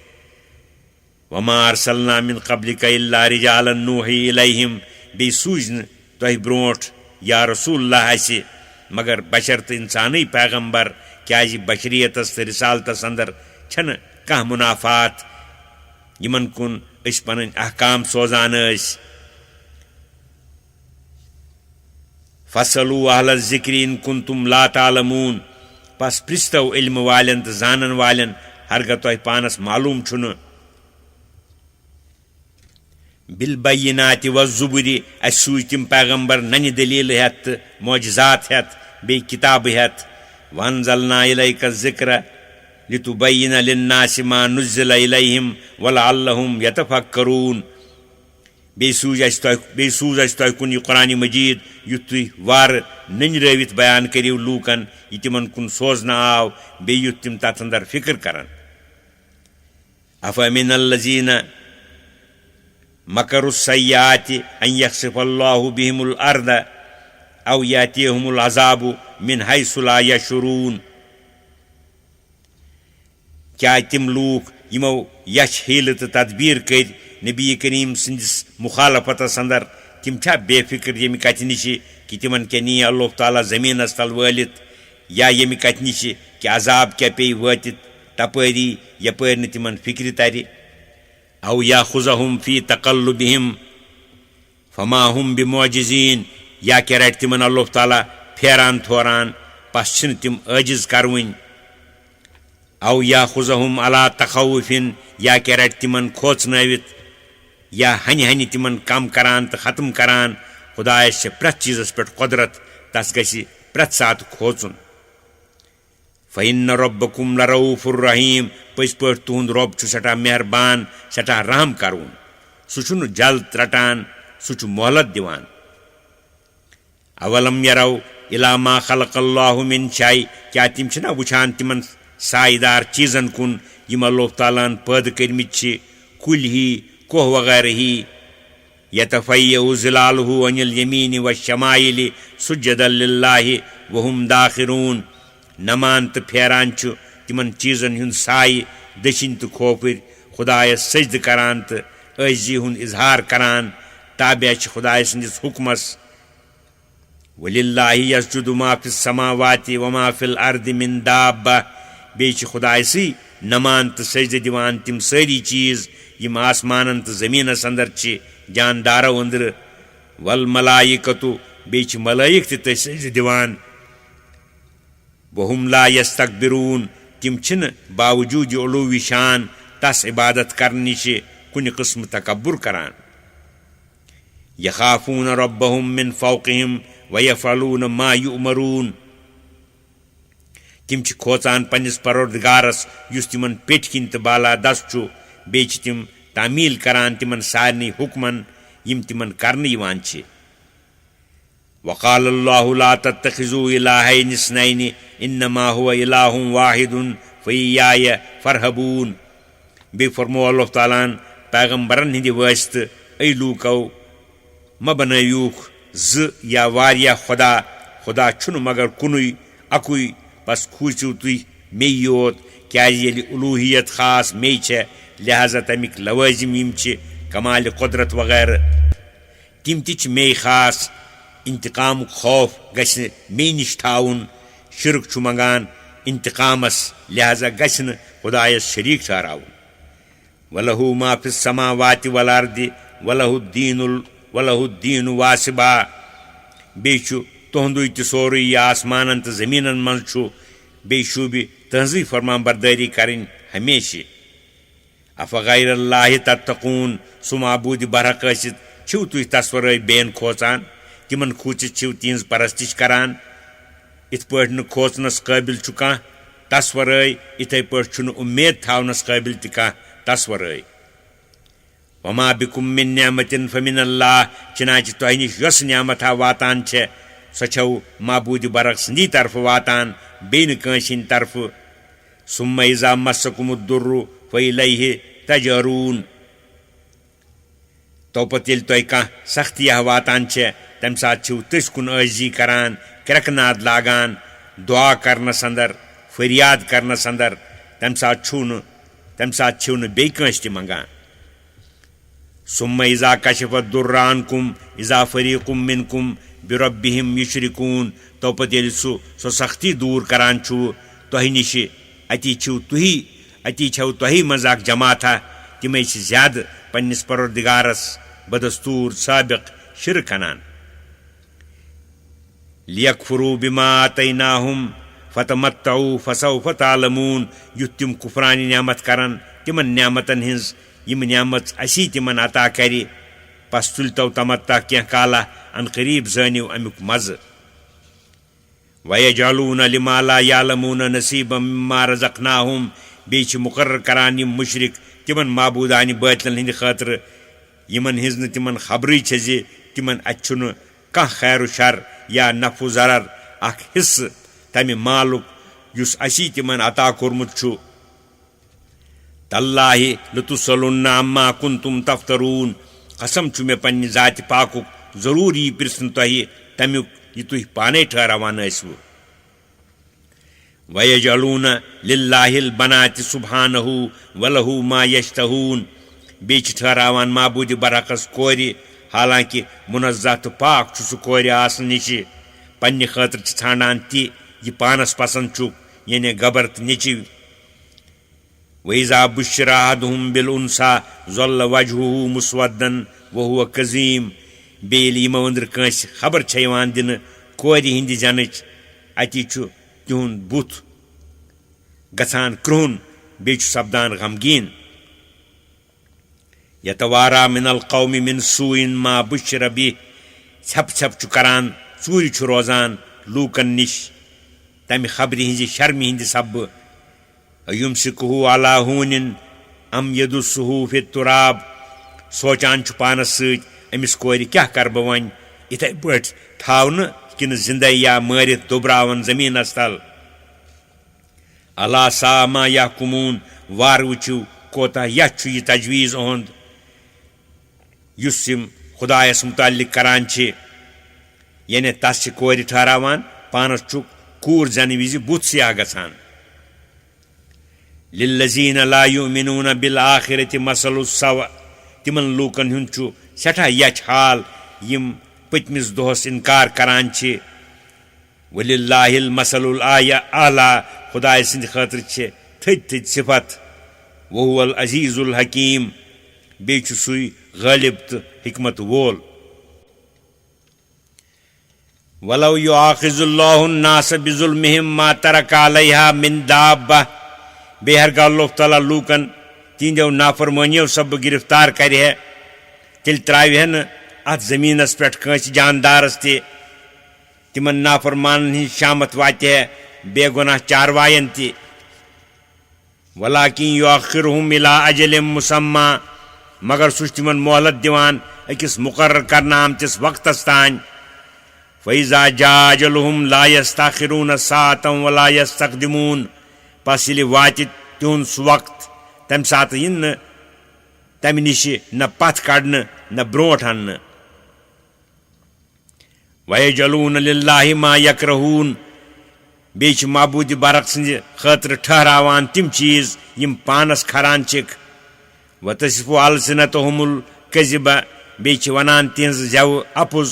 वमा अरसलना मिन क़ब्लिका इल्ला रिजालन नूही इलैहिम बे सूजन तोह ब्रोट या रसूलुल्लाह आसि मगर बशर तो इंसानी पैगंबर क्या बशरियतस तो रिसालतस अंदर छन कह मुनाफात यमन कुन अस पन अहकाम सोजान फसलू अहल ज़िक्रि इन कुंतुम ला तालमून पस पृस्तो इल्म वालन तो जानन वालन हरग तोह पानस मालूम छुन बिलबय्यिनात वज़्ज़ुबुरि अस सूज तिम पैगंबर नन दलील हेत मोजज़ात हेत बे किताब हेत वअन्ज़लना इलैका ज़िक्र लितुबय्यिन लिन्नासि मा नुज़्ज़िला इलैहिम वलअल्लहुम यतफक्करून बे सूज अस तोह कुन यह कुरान मजीद युथ तुह वार नंजरवित बयान करियो लूकन यह तिमन कुन सोजना आव बे युथ तिम तथ अंदर फिक्र करन अफमिनल्लज़ीन मकरुस सय्याति अन यख्सिफल्लाहु बिहिमुल अर्द औ यातियहुमुल अज़ाबु मिन हैसु ला यशुरून क्या तिम लूक यमो यश हील तो तदबीर कर नबी करीम सिंदिस मुखालफतस अंदर तिम छा बेफिक्र यमि कत निश कि तिमन क्या नी अल्लाह ताला जमीनस तल वालित या यमि कत निश कि अजाब क्या पे वातित तपरी यपर न तिमन फिक्र तरि औ याखुज़हुम फी तक़ल्लुबिहिम फमा हुम बिमुअजिज़ीन या क्या रट तिमन अल्लाह ताला फेरान थोरान पस छिन तिम आजिज करवइन औ याखुज़हुम अला तखव्वुफिन या क्या रट तिमन खोचनवित या हनि हनि तिमन कम करान तो खत्म करान खुदायस प्रत चीज़स पे कुदरत तस गि پرٛٮ۪تھ ساتہٕ کھوژُن فإن ربکم لرؤوف الرحیم پٔزۍ پٲٹھۍ تُہُنٛد رۄب چھُ سٮ۪ٹھاہ مہربان سٮ۪ٹھاہ رحم کروُن سُہ چھُنہٕ جلد رٹان سُہ چھُ مۄہلت دِوان اولم یرو الی ما خلق اللہ من شیء کیٛاہ تِم چھِنہ وٕچھان تِمن سایہِ دار چیٖزن کُن یِم اللہ تعالیٰ ہن پٲدٕ کٔرمٕتۍ چھِ کُلۍ ہی کوہ وغیرہ ہی یتفیع ظلالہ عن الیمیٖن والشمائل سجدا للہ وہم داخرون نمان تہٕ پھیران چھُ تِمن چیٖزن ہُنٛد سایہِ دٔچھِنۍ تہٕ کھوفٕرۍ خۄدایس سجدٕ کران تہٕ عٲجزی ہُنٛد اظہار کران تابع چھِ خۄداے سٕنٛدِس حُکمس وللہ یسجد ما فی السماوات وما فی الارض من دابہ بیٚیہِ چھِ خۄدایسٕے نمان تہٕ سجدٕ دِوان تِم سٲری چیٖز یِم آسمانن تہٕ زٔمیٖنس انٛدر چھِ جاندارو أنٛدرٕ والملائکتُ بیٚیہِ چھِ ملٲیِک تہِ تٔتھۍ سجدٕ دِوان وہم لا یستکبرون تِم چھِنہٕ باوجوٗد یہِ علوٗوی شان تس عبادت کرنہٕ نِشہِ کُنہِ قٕسمہٕ تکبُر کران یخافون ربہم من فوقہم ویفعلون ما یؤمرون تِم چھِ کھوژان پننِس پروردگارس یُس تِمن پیٚٹھۍ کِنۍ تہٕ بالا دست چھُ بیٚیہِ چھِ تِم تعمیٖل کران تِمن سارنٕے حُکمن یِم تِمن کرنہٕ یِوان چھِ وقال اللہ لا تتخذوا الہین اثنین انما هو الہ واحد فاییاے فرہبون بیٚیہِ فرموو اللہ تعالیٰ ہن پیغمبرن ہٕنٛدِ وٲستہٕ اے لوٗکو مہ بنٲیوٗکھ زٕ یا واریاہ خۄدا چھُنہٕ مگر کُنُے اکُے بس کھوٗژِو تُہۍ میٚیی یوت کیٛازِ ییٚلہِ اُلوٗہیت خاص میٚیہِ چھےٚ لہذا تمیِکۍ لوٲزِم یِم چھِ کمالِ قۄدرت وغیرہ تِم تہِ چھِ میٚیہِ خاص انتقامُک خوف گژھِ میٚیہِ نِش تھاوُن شرک چھُ منگان انتقامس لہذا گژھِ نہٕ خۄدایس شریٖک ٹھہراوُن ولہو ما فی السماوات والارض ولہ الدیٖن واسبا بیٚیہِ چھُ تُہُنٛدُے تہِ سورُے یہِ آسمانن تہٕ زٔمیٖنن منٛز چھُ بیٚیہِ شوٗبہِ تٕہنٛزٕے فرمان بردٲری کرٕنۍ ہمیشہِ افغیر اللہ تتقون سُہ معبوٗدِ برحق ٲسِتھ چھِو تُہۍ تس ورٲے بیٚین کھوژان تِمن کھوٗژِتھ چھِو تِہنٛز پرستِش کران یِتھ پٲٹھۍ نہٕ کھوژنس قٲبِل چھُ کانٛہہ تس ورٲے یِتھے پٲٹھۍ چھُنہٕ اُمید تھاونس قٲبِل تہِ کانٛہہ تس ورٲے وما بکم من نعمت فمن اللہ چنانچہ تۄہہِ نِش یۄس نعمتھا واتان چھےٚ سۄ چھو معبوٗدِ برحق سٕنٛدی طرفہٕ واتان بیٚیہِ نہٕ کٲنٛسہِ ہٕنٛدِ طرفہٕ ثم اذا مسکم الضر فالیہ تجأرون تو پتہٕ ییٚلہِ تۄہہِ کانٛہہ سختیاہ واتان چھےٚ تمہِ ساتہٕ چھِو تٔسۍ کُن عٲجزی کران کرٮ۪کہٕ ناد لاگان دعا کرنس انٛدر فریاد کرنس انٛدر تمہِ ساتہٕ چھِو نہٕ بیٚیہِ کٲنٛسہِ تہِ منگان ثم اذا کشف الضر عنکم اذا فریق منکم بربہم یشرکون تو پتہٕ ییٚلہِ سۄ سختی دوٗر کران چھُ تۄہہِ نِشہِ اتی چھو تۄہی منٛز اکھ جماعتھا تِمے چھِ زیادٕ پننِس پروردگارس بدستوٗر سٲبق شرک انان لیکفروا بما آتیناہم فتمتعوا فسوف تعلمون یُتھ تِم کُفرانہِ نعمت کرن تِمن نعمتن ہٕنٛز یِم نعمت اسی تِمن عطا کرِ پس تُلۍتو تمتع کینٛہہ کالا ان قریٖب زٲنِو امیُک مزٕ ویجعلون لما لا یعلمون نصیبا مما رزقناہم بیٚیہِ چھِ مُقرر کران یِم مُشرِک تِمن معبوٗدانہِ بٲطلن ہٕنٛدِ خٲطرٕ یِمن ہٕنٛز نہٕ تِمن خبرٕے چھےٚ زِ تِمن اتہِ چھُنہٕ کانٛہہ خیر و شر یا نفع و ضرر اکھ حصہٕ تمہِ مالُک یُس اسی تِمن عطا کوٚرمُت چھُ تاللہ لتسألن عما کنتم تفترون قسم چھُ مےٚ پننہِ ذاتِ پاکُک ضروٗر یی پرژھنہٕ تۄہہِ تمیُک یہِ تُہۍ پانے ٹھہراوان ٲسوٕ ویجعلون للہ البنات سبحانہ ولہ ما یشتہون بیٚیہِ چھِ ٹھہراوان معبوٗدِ برحقس کورِ حالانکہِ منزہ تہٕ پاک چھُ سُہ کورِ آسنہٕ نِشہِ پننہِ خٲطرٕ چھِ ژھانڈان تہِ یہِ پانس پسنٛد چھُکھ یعنی گبر تہٕ نیٚچِو وإذا بشر أحدهم بالأنثى ظل وجهه مسودا وهو كظيم بیٚیہِ ییٚلہِ یِمو أنٛدرٕ کٲنٛسہِ خبر چھےٚ یِوان دِنہٕ کورِ ہِنٛدِ زٮ۪نٕچ اتی چھُ تِہُنٛد بُتھ گژھان کرٛہُن بیٚیہِ چھُ سپدان غمگیٖن یتوارا من القوم من سوء ما بشر به ژھٮ۪پہٕ ژھٮ۪پہٕ چھُ کران ژوٗرِ چھُ روزان لوٗکن نِش تمہِ خبرِ ہِنٛزِ شرمہِ ہِنٛدِ سببہٕ یُمسِکہوٗ علی ہوٗنِن ام یدُسہوٗ فی التُراب سونٛچان چھُ پانس سۭتۍ أمِس کورِ کیٛاہ کرٕ بہٕ وۄنۍ یِتھَے پٲٹھۍ تھاونہٕ کِنہٕ زِندَے یا مٲرِتھ دُبراوَن زٔمیٖنس تل الا سا ما یحکموٗن وارٕ وٕچھِو کوتاہ یتھ چھُ یہِ تجویٖز اُہُنٛد یُس یِم خۄدایس مُتعلق کران چھِ یعنی تس چھِ کورِ ٹھہراوان پانس چھُکھ کوٗر زینہٕ وِزِ بُتھ سِیاہ گژھان لِلذیٖنَ لا یُؤمِنوٗنَ بالآخِرَةِ مَثَلُ السَّوْءِ تِمن لوٗکن ہُنٛد چھُ سٮ۪ٹھاہ یچھ حال یِم پٔتمِس دۄہس اِنکار کران چھِ وَلِلَّهِ الْمَثَلُ الْأَعْلَىٰ خۄداے سٕنٛدِ خٲطرٕ چھِ تھٔدۍ تھٔدۍ صِفت وَهُوَ العزیٖزُ الحکیٖم بیٚیہِ چھُ سُے غٲلِب تہٕ حِکمت وول وَلَوْ یُؤاخِذُ اللّٰهُ النَّاسَ بِظُلْمِهِمْ مَا تَرَكَ عَلَيْهَا مِن دَابَّةٍ بیٚیہِ ہرگاہ اللہ تعالیٰ لوٗکن تِہنٛدیو نافرمٲنیو سببہٕ گِرفتار کرِ ہے تیٚلہِ ترٛاوِ ہے نہٕ اتھ زٔمیٖنس پٮ۪ٹھ کٲنٛسہِ جاندارس تہِ تِمن نافرمانن ہِنٛز شامت واتہِ ہے بے گۄناہ چاروایَن تہِ وَلَٰكِن یُؤخِّرُہُم إِلَىٰ أَجَلٍ مُّسَمًّى مگر سُہ چھُ تِمن مۄہلت دِوان أکِس مُقرر کرنہٕ آمتِس وقتس تانۍ فَإِذَا جَاءَ أَجَلُهُمْ لَا يَسْتَأْخِرُونَ سَاعَةً وَلَا يَسْتَقْدِمُونَ پس ییٚلہِ واتہِ تِہُنٛد سُہ وقت تمہِ ساتہٕ یِن نہٕ تمہِ نِشہِ نہ پتھ کڑنہٕ نہ برونٛٹھ اننہٕ وَیَجْعَلُونَ لِلَّهِ مَا يَكْرَهُونَ بیٚیہِ چھِ معبوٗدِ برق سٕنٛدِ خٲطرٕ ٹھہراوان تِم چیٖز یِم پانس کھران چھِکھ وَتَصِفُ أَلْسِنَتُهُمُ الْكَذِبَ بیٚیہِ چھِ ونان تِہنٛزٕ زٮ۪وٕ اپُز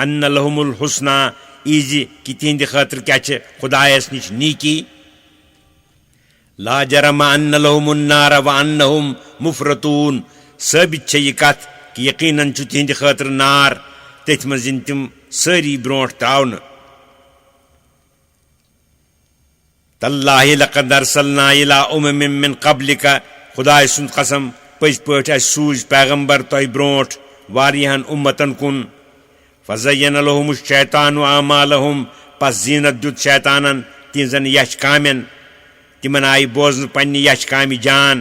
اَنَّ لَهُمُ الْحُسْنَىٰ ایٖزِ کہِ تِہنٛدِ خٲطرٕ کیٛاہ چھِ خۄدایس نِش نیٖکی لا جرم أن لهم النار وأنهم مفرطون ثٲبت چھےٚ یہِ کتھ کہِ یقیٖنن چھُ تِہنٛدِ خٲطرٕ نار تٔتھۍ منٛز یِن تِم سٲری برونٛٹھ ترٛاونہٕ تاللہ لقد أرسلنا إلى أمم من قبلك خۄداے سُنٛد قسم پٔزۍ پٲٹھۍ اسہِ سوٗزۍ پیغمبر تۄہہِ برونٛٹھ واریاہن اُمتن کُن فزین لهم الشیطان أعمالهم پس زیٖنت دیُت شیطانن تِہنٛزن یچھ کامٮ۪ن تِمن آیہِ بوزنہٕ پننہِ یچھ کامہِ جان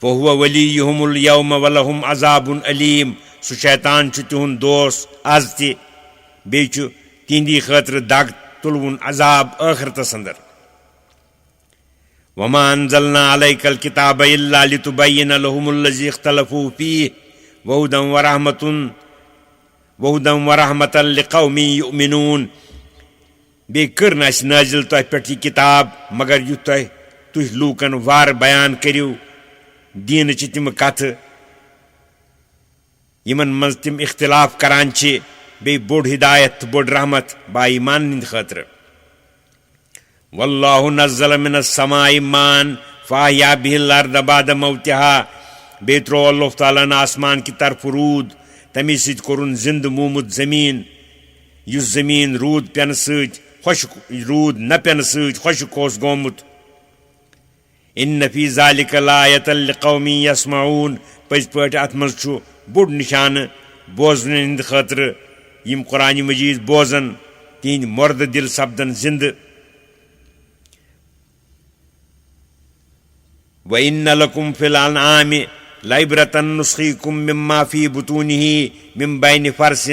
فَهُوَ وَلِيُّهُمُ الْيَوْمَ وَلَهُمْ عَذَابٌ أَلِيمٌ سُہ شیطان چھُ تِہُنٛد دوس آز تہِ بیٚیہِ چھُ تِہنٛدی خٲطرٕ دگ تُلوُن عذاب ٲخرتس انٛدر وَمَا أَنزَلْنَا عَلَيْكَ الْكِتَابَ إِلَّا لِتُبَيِّنَ لَهُمُ الَّذِي اخْتَلَفُوا فِيهِ وَهُدًى وَرَحْمَةً لِقَوْمٍ يُؤْمِنُونَ بیٚیہِ کٔر نہٕ اَسہِ نٲزِل تۄہہِ پٮ۪ٹھ یہِ کِتاب مگر یُتھ تُہۍ لوٗکن وارٕ بیان کٔرِو دیٖنٕچہِ تِمہٕ کتھٕ یِمن منٛز تِم اختلاف کران چھِ بیٚیہِ بوٚڑ ہدایت تہٕ بوٚڑ رحمت باایٖمانن ہِنٛدِ خٲطرٕ واللہ نزل من السماء ماء فأحیا به الأرض بعد موتها بیٚیہِ ترٛوو اللہ تعالیٰ ہن آسمان کہِ طرفہٕ روٗد تمی سۭتۍ کوٚرُن زِندٕ موٗمُت زٔمیٖن یُس زٔمیٖن روٗد پٮ۪نہٕ سۭتۍ خۄشک روٗد نہ پٮ۪نہٕ سۭتۍ خۄشک اوس گوٚمُت اِنَّ فی ذالِکَ لآیَةً لِقَوْمٍ یَسمعوٗن پٔزۍ پٲٹھۍ اتھ منٛز چھُ بوٚڑ نِشانہٕ بوزنہٕ ہِنٛدِ خٲطرٕ یِم قرآنہِ مجیٖد بوزن تِہنٛدۍ مۄردٕ دِل سپدن زِندٕ وَإِنَّ لَكُمْ فِي الْأَنْعَامِ لَعِبْرَةً نُسْقِيكُم مِّمَّا فِي بُطُونِهِ مِن بَيْنِ فَرْثٍ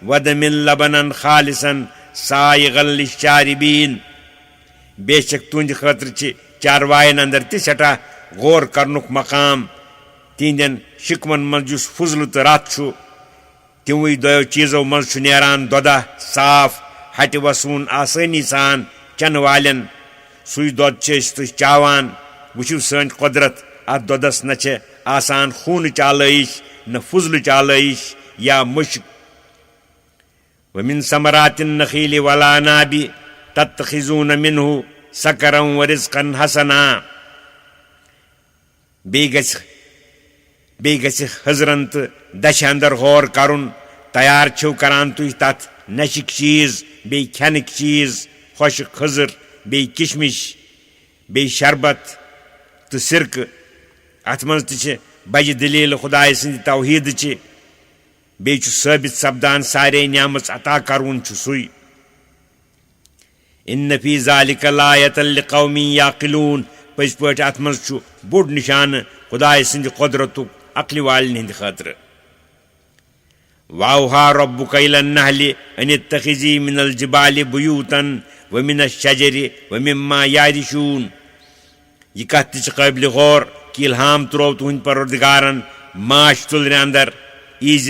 وَدَمٍ لَبَنًا خَالِصًا سَائِغًا لِلشَّارِبِينَ بے شک تُہنٛدِ خٲطرٕ چھِ چاروایَن انٛدر تہِ سٮ۪ٹھاہ غور کرنُک مقام تِہنٛدٮ۪ن شِکمن منٛز یُس فضلہٕ تہٕ رَت چھُ تِموٕے دۄیو چیٖزو منٛز چھُ نیران دۄدہ صاف ہٹہِ وسوٗن آسٲنی سان چٮ۪نہٕ والٮ۪ن سُے دۄد چھِ أسۍ تُہۍ چاوان وٕچھِو سٲنۍ قۄدرت اتھ دۄدس نہ چھےٚ آسان خوٗنٕچ آلٲیِش نہ فضلٕچ آلٲیِش یا مُشک وَمِن ثمرات النخیل والأعناب تتخذون منه سکرا ورزقا حسنا بیٚیہِ گژھِ حضرن تہٕ دَچھِ انٛدر غور کرُن تیار چھِو کران تُہۍ تتھ نشٕکۍ چیٖز بیٚیہِ کھٮ۪نٕکۍ چیٖز خۄشک خٔضٕر بیٚیہِ کِشمِش بیٚیہِ شربت تہٕ سِرکہٕ اتھ منٛز تہِ چھِ بجہِ دٔلیٖلہٕ خۄداے سٕنٛدِ توحیٖدٕچہِ بیٚیہِ چھُ ثٲبت سپدان سارے نعمژ عطا کرون چھُ سُے इन्न फी ज़ालिका लायतन लिक़ौमिन याक़िलून पज़ पٲٹھۍ अथ मंज़ छु बोड़ निशान खुदाय सिंद क़ुदरतुक अक्ल वालिन हिंद खातिर वाउहा रब्बुका इलन नहलि अन इत्तखिज़ी मिनल जिबालि बुयूतन व मिनश शजरि व मिम्मा यारिशून यह कथ ति क़ाबिल गौर कि इल्हाम त्रोव तुहंद परवरदिगारन माश तुलने अंदर ईज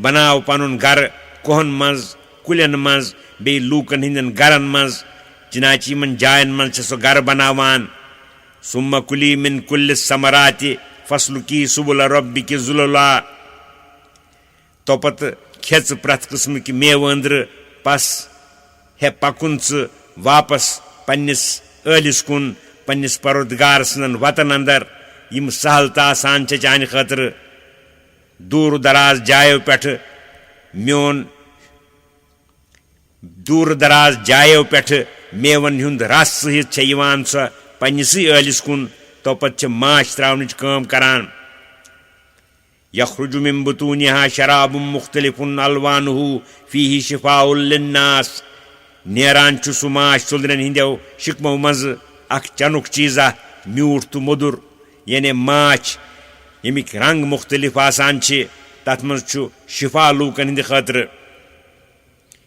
बनाव पनुन घर कोहन मज कुलन मज बे लूकन हिंदन गरन मज चिनाची मन जायन मज सो घर बनावान सुम्मा कुली मिन कुल्ल समराति फसलुकी सुबुल रब्बिकी जुलुला तो पत खेच प्रथ किस्म की मेव अंदर पस हे पकुन वापस पन्निस ٲलिस कुन पन्निस परवरदिगार सन्दन वतन अंदर यम सहलता आसान चान खतर दूर दराज जायो पेठ म्योन दूर दराज जायो पेठ मेवन हुंद रस सहित सह पन्निसै ٲलिस कुन तो पत माश त्रावनच काम करान यखरुजु मिन बुतूनिहा शराबुम मुख्तलिफुन अलवानुहु फीहि शिफाउल लिन्नास नेरान छु सु माश तुलरन हिंदेव शिकमो मज अख चनुक चीजा म्यूठ तो मुदुर यानी माछ यमिक रंग मुख्तलिफ आसान छे तथ मज छु शिफा लूकन हिंद खातिर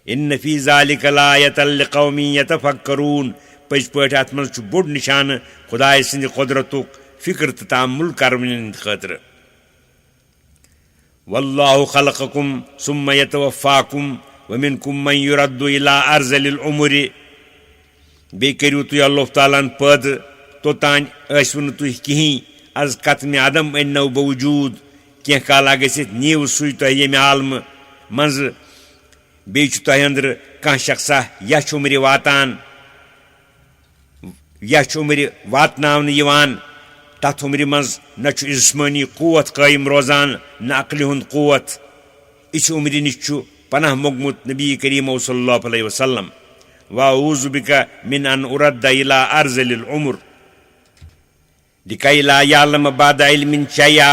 इन्न फी ज़ालिका लायतन लिक़ौमिन यतफक्करून पज़ पٲٹھۍ अथ मज छु बोड़ निशान खुदाय सिंद क़ुदरतुक फिक्र तो तामुल करवन हिंद खातिर वल्लाहु खलक़कुम सुम्मा यतवफ़्फ़ाकुम व मिनकुम मन युरद्दु इला अर्ज़लिल उमरि बे करियो तुह अल्लाह तालान पद तोतान ٲسِو तुह कहीं अज कतम अदम अन्नव बवजूद कह काला गसित नीव सुई तुह यम आलम मज बे तुह अंदर कह शख्सा यह उम्र वातान यह उम्र वातनावन यवान तथ उम्र मज न जिस्मानी क़ुव्वत कायम रोजान न अक्ल हुंद क़ुव्वत इस उम्र निश पनाह मोगमुत नबी करीम सल्लल्लाहु अलैहि वसल्लम वाऊज़ु बिका मिन अन उरद्द इला अर्ज़लिल उम्र लिकै ला यालम बाद इल्मिन शैया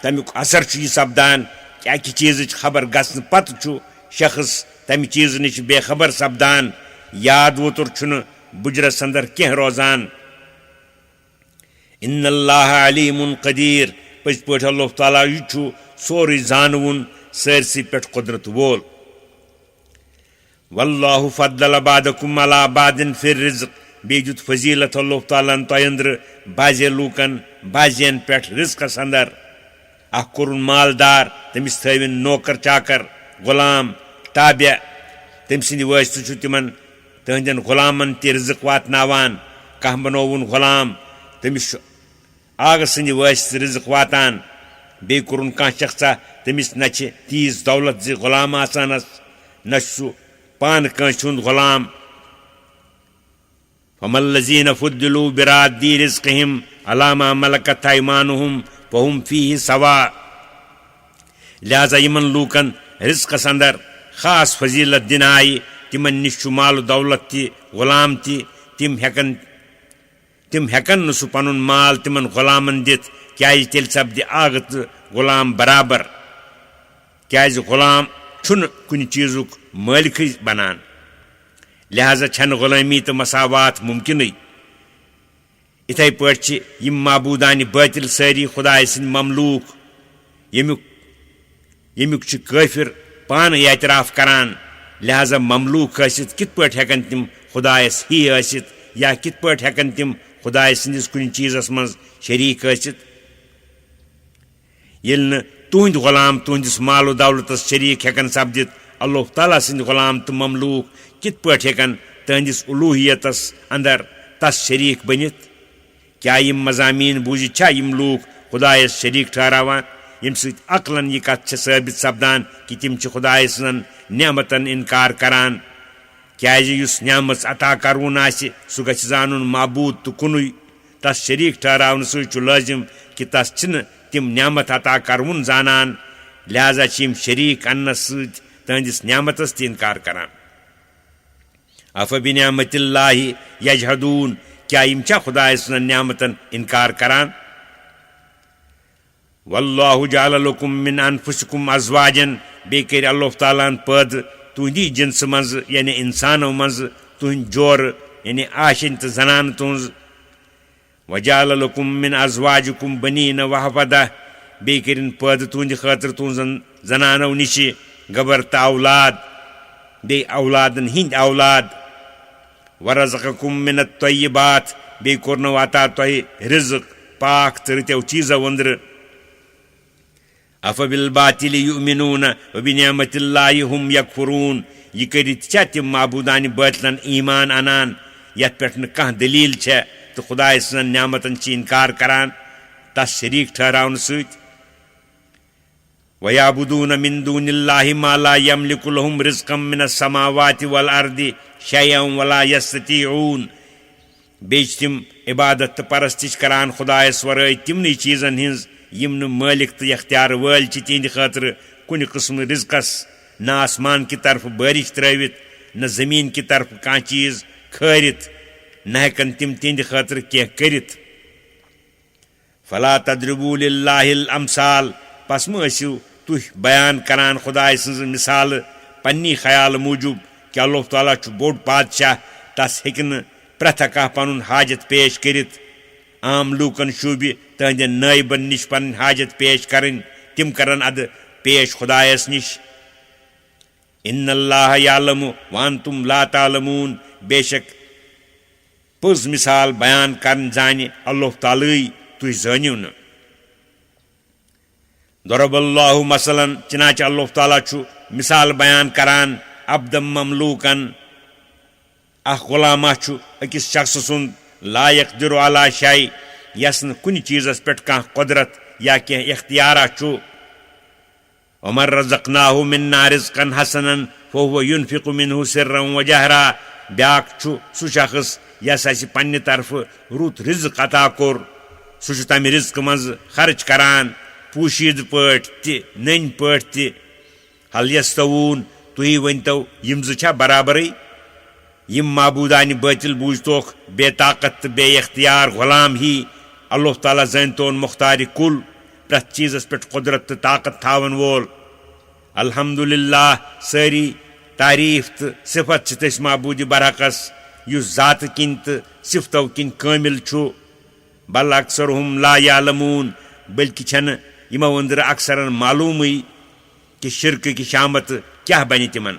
तमिक असर यह सपदान कि अकि चीज खबर गसन पत शख्स तमि चीज नश बेखबर सपदान याद वोतुर छुन बुजरस अंदर कह रोजान इन्नल्लाह अलीमुन क़दीर पज़ पٲٹھۍ अल्लाह ताला यह सोरे जानवुन सरसी पे कुदरत वोल वल्लाहु फद्दल बादकुम अला बादिन फिर रिज़्क़ बे दुत फजीलत अल्लाह ताला तुह अंदर बाजे लूकन बाजियन पे रिज़्क़स अंदर अख कोरुन मालदार तमिस थविन नौकर चाकर गुलाम ताबे तम सिंद वास्ते तिमन तहंदन गुलामन ते रिज़्क़ वातनावान कह बनोवन गुलाम तमिस आग सिंद वास्ते रिज़्क़ वातान बे कोरुन कह शख्सा तमिस न तीज दौलत जि गुलाम आसानस न पान कंस हुंद गुलाम फमल्लज़ीन फुद्दिलू बिराद्दी रिज़्क़िहिम अला मा मलकत अयमानुहुम फहुम फीहि सवा लिहाजा यमन लूकन रिज़्क़स अंदर खास फजीलत दिन आई तिमन निश माल दौलत ति गुलाम ति तिम हेकन न सह पनुन माल तिमन गुलामन दित क्या तेल सपद आगत गुलाम बराबर क्या गुलाम छुन कुन चीजुक मालिक बनान लिहाजा छन गुलामी तो मसावात मुमकिन इथे पे यम माबूदान बातिल सारी खुदाय सिंद ममलूक यमुक काफिर पान एतराफ करान लिहाजा ममलूक कित पे हेकन तिम खुदायस ही आसित या कित पे हेकन तिम खुदाय सिंदिस कुन चीजस मज शरीक आसित यिल तुहंद गुलाम तुहंदिस मालो दौलतस शरीक हेकन सपदित अल्लाह ताला सिंद गुलाम तो ममलूक कित पे हेकन तहंदिस उलूहियतस अंदर तस शरीक बनित क्या यम मजामीन बूझित छा यम लूक खुदायस शरीक ठहरावान यम सत अक्लन यह कथ साबित सपदान कि तिम खुदाय सन नेमतन इनकार करान क्या नेमत अता करवन सह गछ जानन माबूद तो कुन तस शरीक ठहरावन सह लाजिम कि तस तिम नेमत अता करवन जानन लिहाजा शरीक अन्न सहदिस नेमतस त इनकार करान अफ बिनिअमतिल्लाहि यजहदून क्या यम खुदाय सन नेमतन इनकार करान वल्लाहु जअल लकुम मिन अनफुसिकुम अज़वाजन बे कर अल्लाह ताला पद तुहदी जिन्स मज यानी इंसानों मज तुहंद जोर यानी आशिन तो जनान तुज वजाल लकुम मिन अज़वाजिकुम बनीन वहफदा बे करिन पैद तुहंद खातिर तुहन जनानो निश गबर तो औलाद बे औलादन हिंद औलाद वरज़क़कुम मिन अत्तय्यिबात बे कोरनो अता तोह रिज़्क़ पाक तो रत्यो चीज़ो अंदर अफबिल बातिल युमिनून व बिनिअमतिल्लाहि हुम यकफुरून यह करित तिम माबूदान बातिलन ईमान अनान यथ पे कह दलील तो खुदाय सन नियामतन इनकार करान तस शरीक ठहरावन सत वयाबुदून मिन दूनिल्लाहि मा ला यमलिकु लहुम रिज़्क़म मिनस समावाति वल अर्दि शयअन वला यस्ततीऊन बेच तिम इबादत परस्तिश करान खुदायस वरै तिमनी चीजन हिंज यम मालिक तो अख्तियार वल तिहंद खातिर कुन किस्म रिज़्क़स न आसमान की तरफ बारिश त्रवित न जमीन की तरफ कह चीज खरित न हेकन तिम तिहंद खातिर कह करित फला तद्रिबू लिल्लाहिल अमसाल पस मसिव तुह बयान करान खुदाय सज मिसाल पन्नी ख्याल मूजूब कि अल्लाह ताला छु बोड़ बादशाह तस हेकन प्रथ कह पनुन हाजत पेश करित आम लूकन शूबि तहद नायबन निश पन हाजत पेश करन तिम करन अद पेश खुदायस निश इन्नल्लाह यालमु व अंतुम ला तालमून बेशक पुज मिसाल बयान करन जानि अल्लाह ताला तुह जानियो न दरबल्लाहु मसलन चनाच अल्लाह ताला छु मिसाल बयान करान अब्दम ममलूकन अख गुलामा छु अकिस शख्स सुन ला यक़दिरु अला शै यसन कुन चीज़स पे कह कुदरत या कह इख्तियारा छु वमन रज़क़नाहु मिन्ना रिज़्क़न हसनन फहुव युनफ़िक़ु मिन्हु सिर्रन व जहरा ब्याक छु सु शख्स यस अस पन्ने तरफ रुत रिज़्क़ अता कोर सु छु तमि रिज़्क़ मज खर्च करान पूशीद पट ति नन पट ति हल यस्तवून तुही वनतो यम छा बराबरी यम माबूदान बातिल बूझतोख बेताकत बे इख्तियार गुलाम ही अल्लाह ताला जानतोन मुख्तार कुल प्रथ चीज़स पे कुदरत तो ताकत थावन वोल अल्हम्दुलिल्लाह सारी तारीफ तो सिफत तस माबूद बरहकस युस जात किन तो सिफतो किन कामिल छु बल अक्सरहुम ला यालमून बल्कि छन यमो अंदर अक्सरन मालूम कि शिरक की शामत क्या बनी तिमन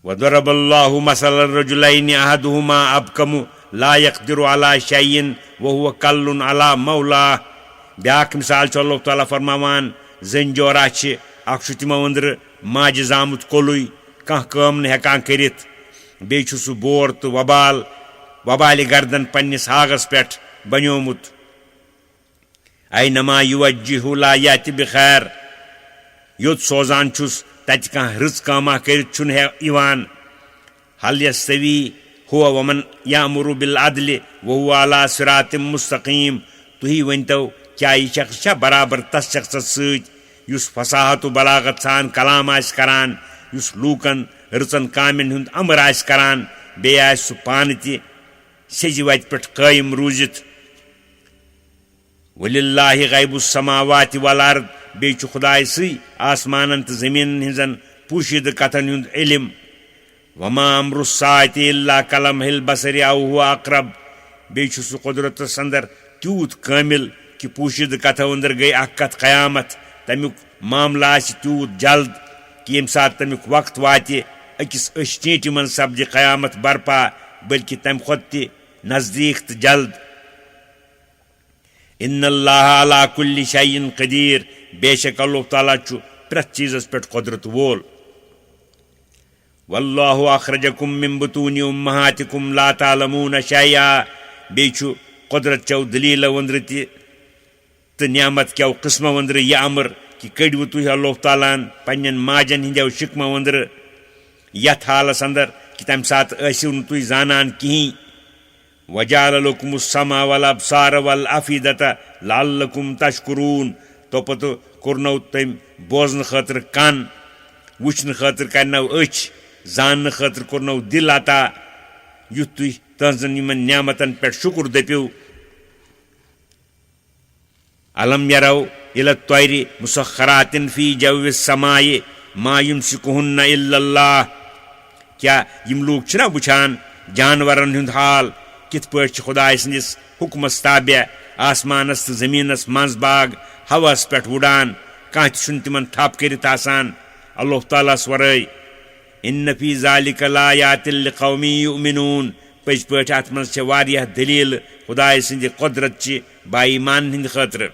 वदरबल्लाहु मसलन रजुलैनि अहदुहुमा अबकमु ला यक़दिरु अला शैइन वहुव कल्लुन अला मौला ब्याक मिसाल छ अल्लाह ताला फरमावान जन जोरा छ अख छु तिमो अंदर माज जामुत कोलुई कह काम न हेकान करित बे छु सु बोर तो वबाल गर्दन पन्निस हागस पेठ बन्योमुत ऐनमा युवज्जिहु ला याति बिखैर योत सोजान छुस तत कह रज कामा कर छुन इवान हल यस्तवी हुआ वमन यामुरु बिल अदल वहुवा अला सिरातिम मुस्तकीम तुही वनतो क्या यह शख्स छा बराबर तस शख्स सत युस फसाहत बलागत सान कलाम आस करान युस लूकन रचन कामिन हुंद अमर आस करान बे आस सु पान ति सेजि वत पेठ कायम रूजित वलिल्लाहि गैबुस समावाति वल अर्द बे छु खुदाय सी आसमानन तो जमीन हिंजन पूशिद कथन हुंद इल्म वमा अम्रु साअति इल्ला कलमहिल बसरि औ हुवा अक़रब बे छु सु कुदरत अंदर त्यूत कामिल कि पूशिद कथ अंदर गई अख कथ क़यामत तमुक मामला त्यूत जल्द कि यम सात तमुक वक्त वाति अकिस अशचींट मन सब्ज क़यामत बरपा बल्कि तम खुद ति नजदीक तो जल्द इन्नल्लाह अला कुल्लि शैइन क़दीर बेशक अल्लाह ताला छु प्रथ चीज़स पे कुदरत वोल वल्लाहु अखरजकुम मिन बुतूनि उम्महातिकुम ला तालमून शैया बे छु कुदरत चौ दलील वंद्र ति तो नियामत क्या किस्म वंद्र यह अमर कि कड़व तुह अल्लाह ताला पन्न माजन हिंदो शिकम वंद्र यथ हालस अंदर कि तम सात तुह जानान कहीं वजाल लकुमुस समा वल अबसार वल अफीदत लअल्लकुम तशकुरून तो पत कोरनो तम बोजन खातिर कान वुचन खातिर करनो अच जान खातिर कोरनो दिल अता युत तुह तहजन यमन नियामतन पे शुक्र दपियो अलम यरौ इला तैरि मुसख्खरातिन फी जव्विस समाए मा युमसिकुहुन्न इल्लल्लाह क्या यम लोग छना वुछान जानवरन हुंद हाल कित पट खुदाय सन्दिस हुक्मस ताबे आसमानस तो जमीनस मंज बाग हवस पे उड़ान कह तिमन थप करित आसान अल्लाह तालास वरै इन फी ज़ालिका लायातिल लिक़ौमी युमिनून पज पट अत मज वारियाह दलील खुदाय सन्दि कुदरत ची बाईमान हिंद खतर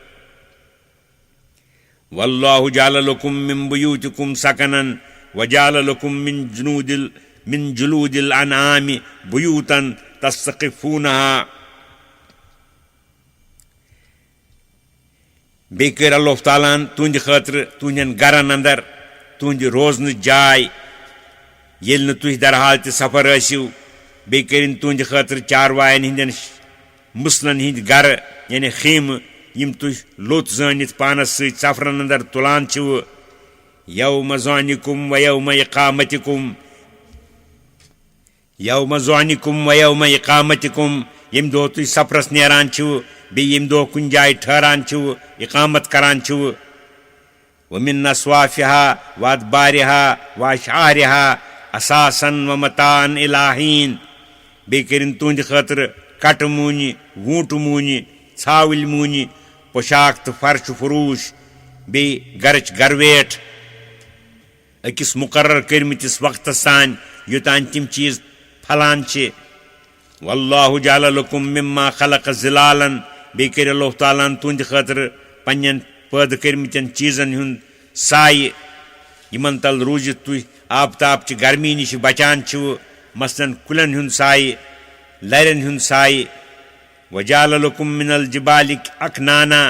वल्लाहु जअल लकुम मिन बुयूतिकुम सकनन वजअल लकुम मिन जुलूदिल अनआमि बुयूतन तस्तखिफूनहा बेकर अल्लाह ताला तुंद खतर तुंदन गरन अंदर तुंद रोजन जाय येल न तुह दरहाल ते सफर आसिव बेकरिन तुंद खतर चारवायन हिंदन मुसलन हिंद गर यानी खीम यम तुह लोत जानित पानस सत सफरन अंदर तुलान छव यौम ज़ानिकुम व यौम इक़ामतिकुम यम दो तुह सफरस नेरान छव बे यम दो कुन जाय ठहरान छव इक़ामत करान छव वमिन अस्वाफिहा व अदबारिहा व अशआरिहा असासन व मतान इलाहीन बेकरिन तुंद खतर कट मूनि वूट मूनि छावल मूनि पोशाक तो फर्श फरूश बे गरच गरवेट अकिस मुकर्रर करमितिस वक्त सान युतान तिम चीज फलान छे वल्लाहु जअल लकुम मिम्मा खलक ज़िलालन बेकर अल्लाह ताला तुंद खतर पन्यन पैद करमितन चीजन हुंद साय यमन तल रूजित तुह आबताब च गर्मी निश बचान छव मसलन कुलन हुंद साय लरन हुंद साय वजअल लकुम मिनल जिबालि अकनाना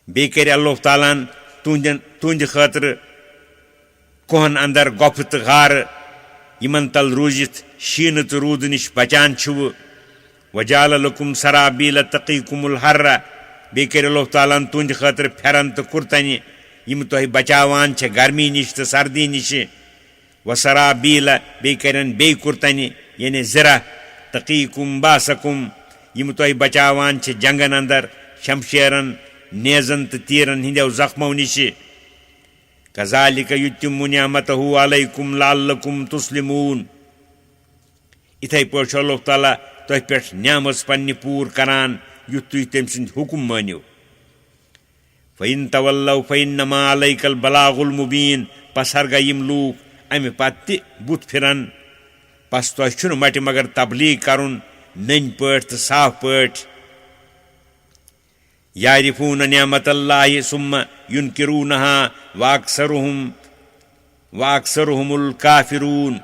बेकर अल्लाह ताला तुंद खतर कोहन अंदर गोफ तो गार यमन तल रूजित शीन तो रूद निश बचान छव वजअल लकुम सराबील तक़ीकुमुल हर्र बेकर अल्लाह ताला तुंद खतर फेरन तो कुर्तन यम तुह बचावान छे गर्मी निश तो सर्दी निश वसराबील बेकरन बे कुर्तन यानी ज़रा तक़ीकुम बासकुम यम तुह बचावान छे जंगन अंदर शमशेरन नेजन तो तीरन हिंदो जख्मों निश कज़ालिक युतिम्मु निअमतहु अलैकुम लअल्लकुम तुस्लिमून इथै पठ अल्लाह ताला तुह पे निअमत पन्नि पूर करान युत तुह तम सद हुकुम मानिव फ़इन तवल्लव फ़इन्नमा अलैकल बलागुल मुबीन पस हरगा यम लूक अमि पत्ति बुत फिरन पस तुह छुन मट मगर तबलीग करुन नन पठ तो साफ पठ यारिफून निअमतल्लाहि सुम्मा युनकिरूनहा व अक्सरुहुमुल काफिरून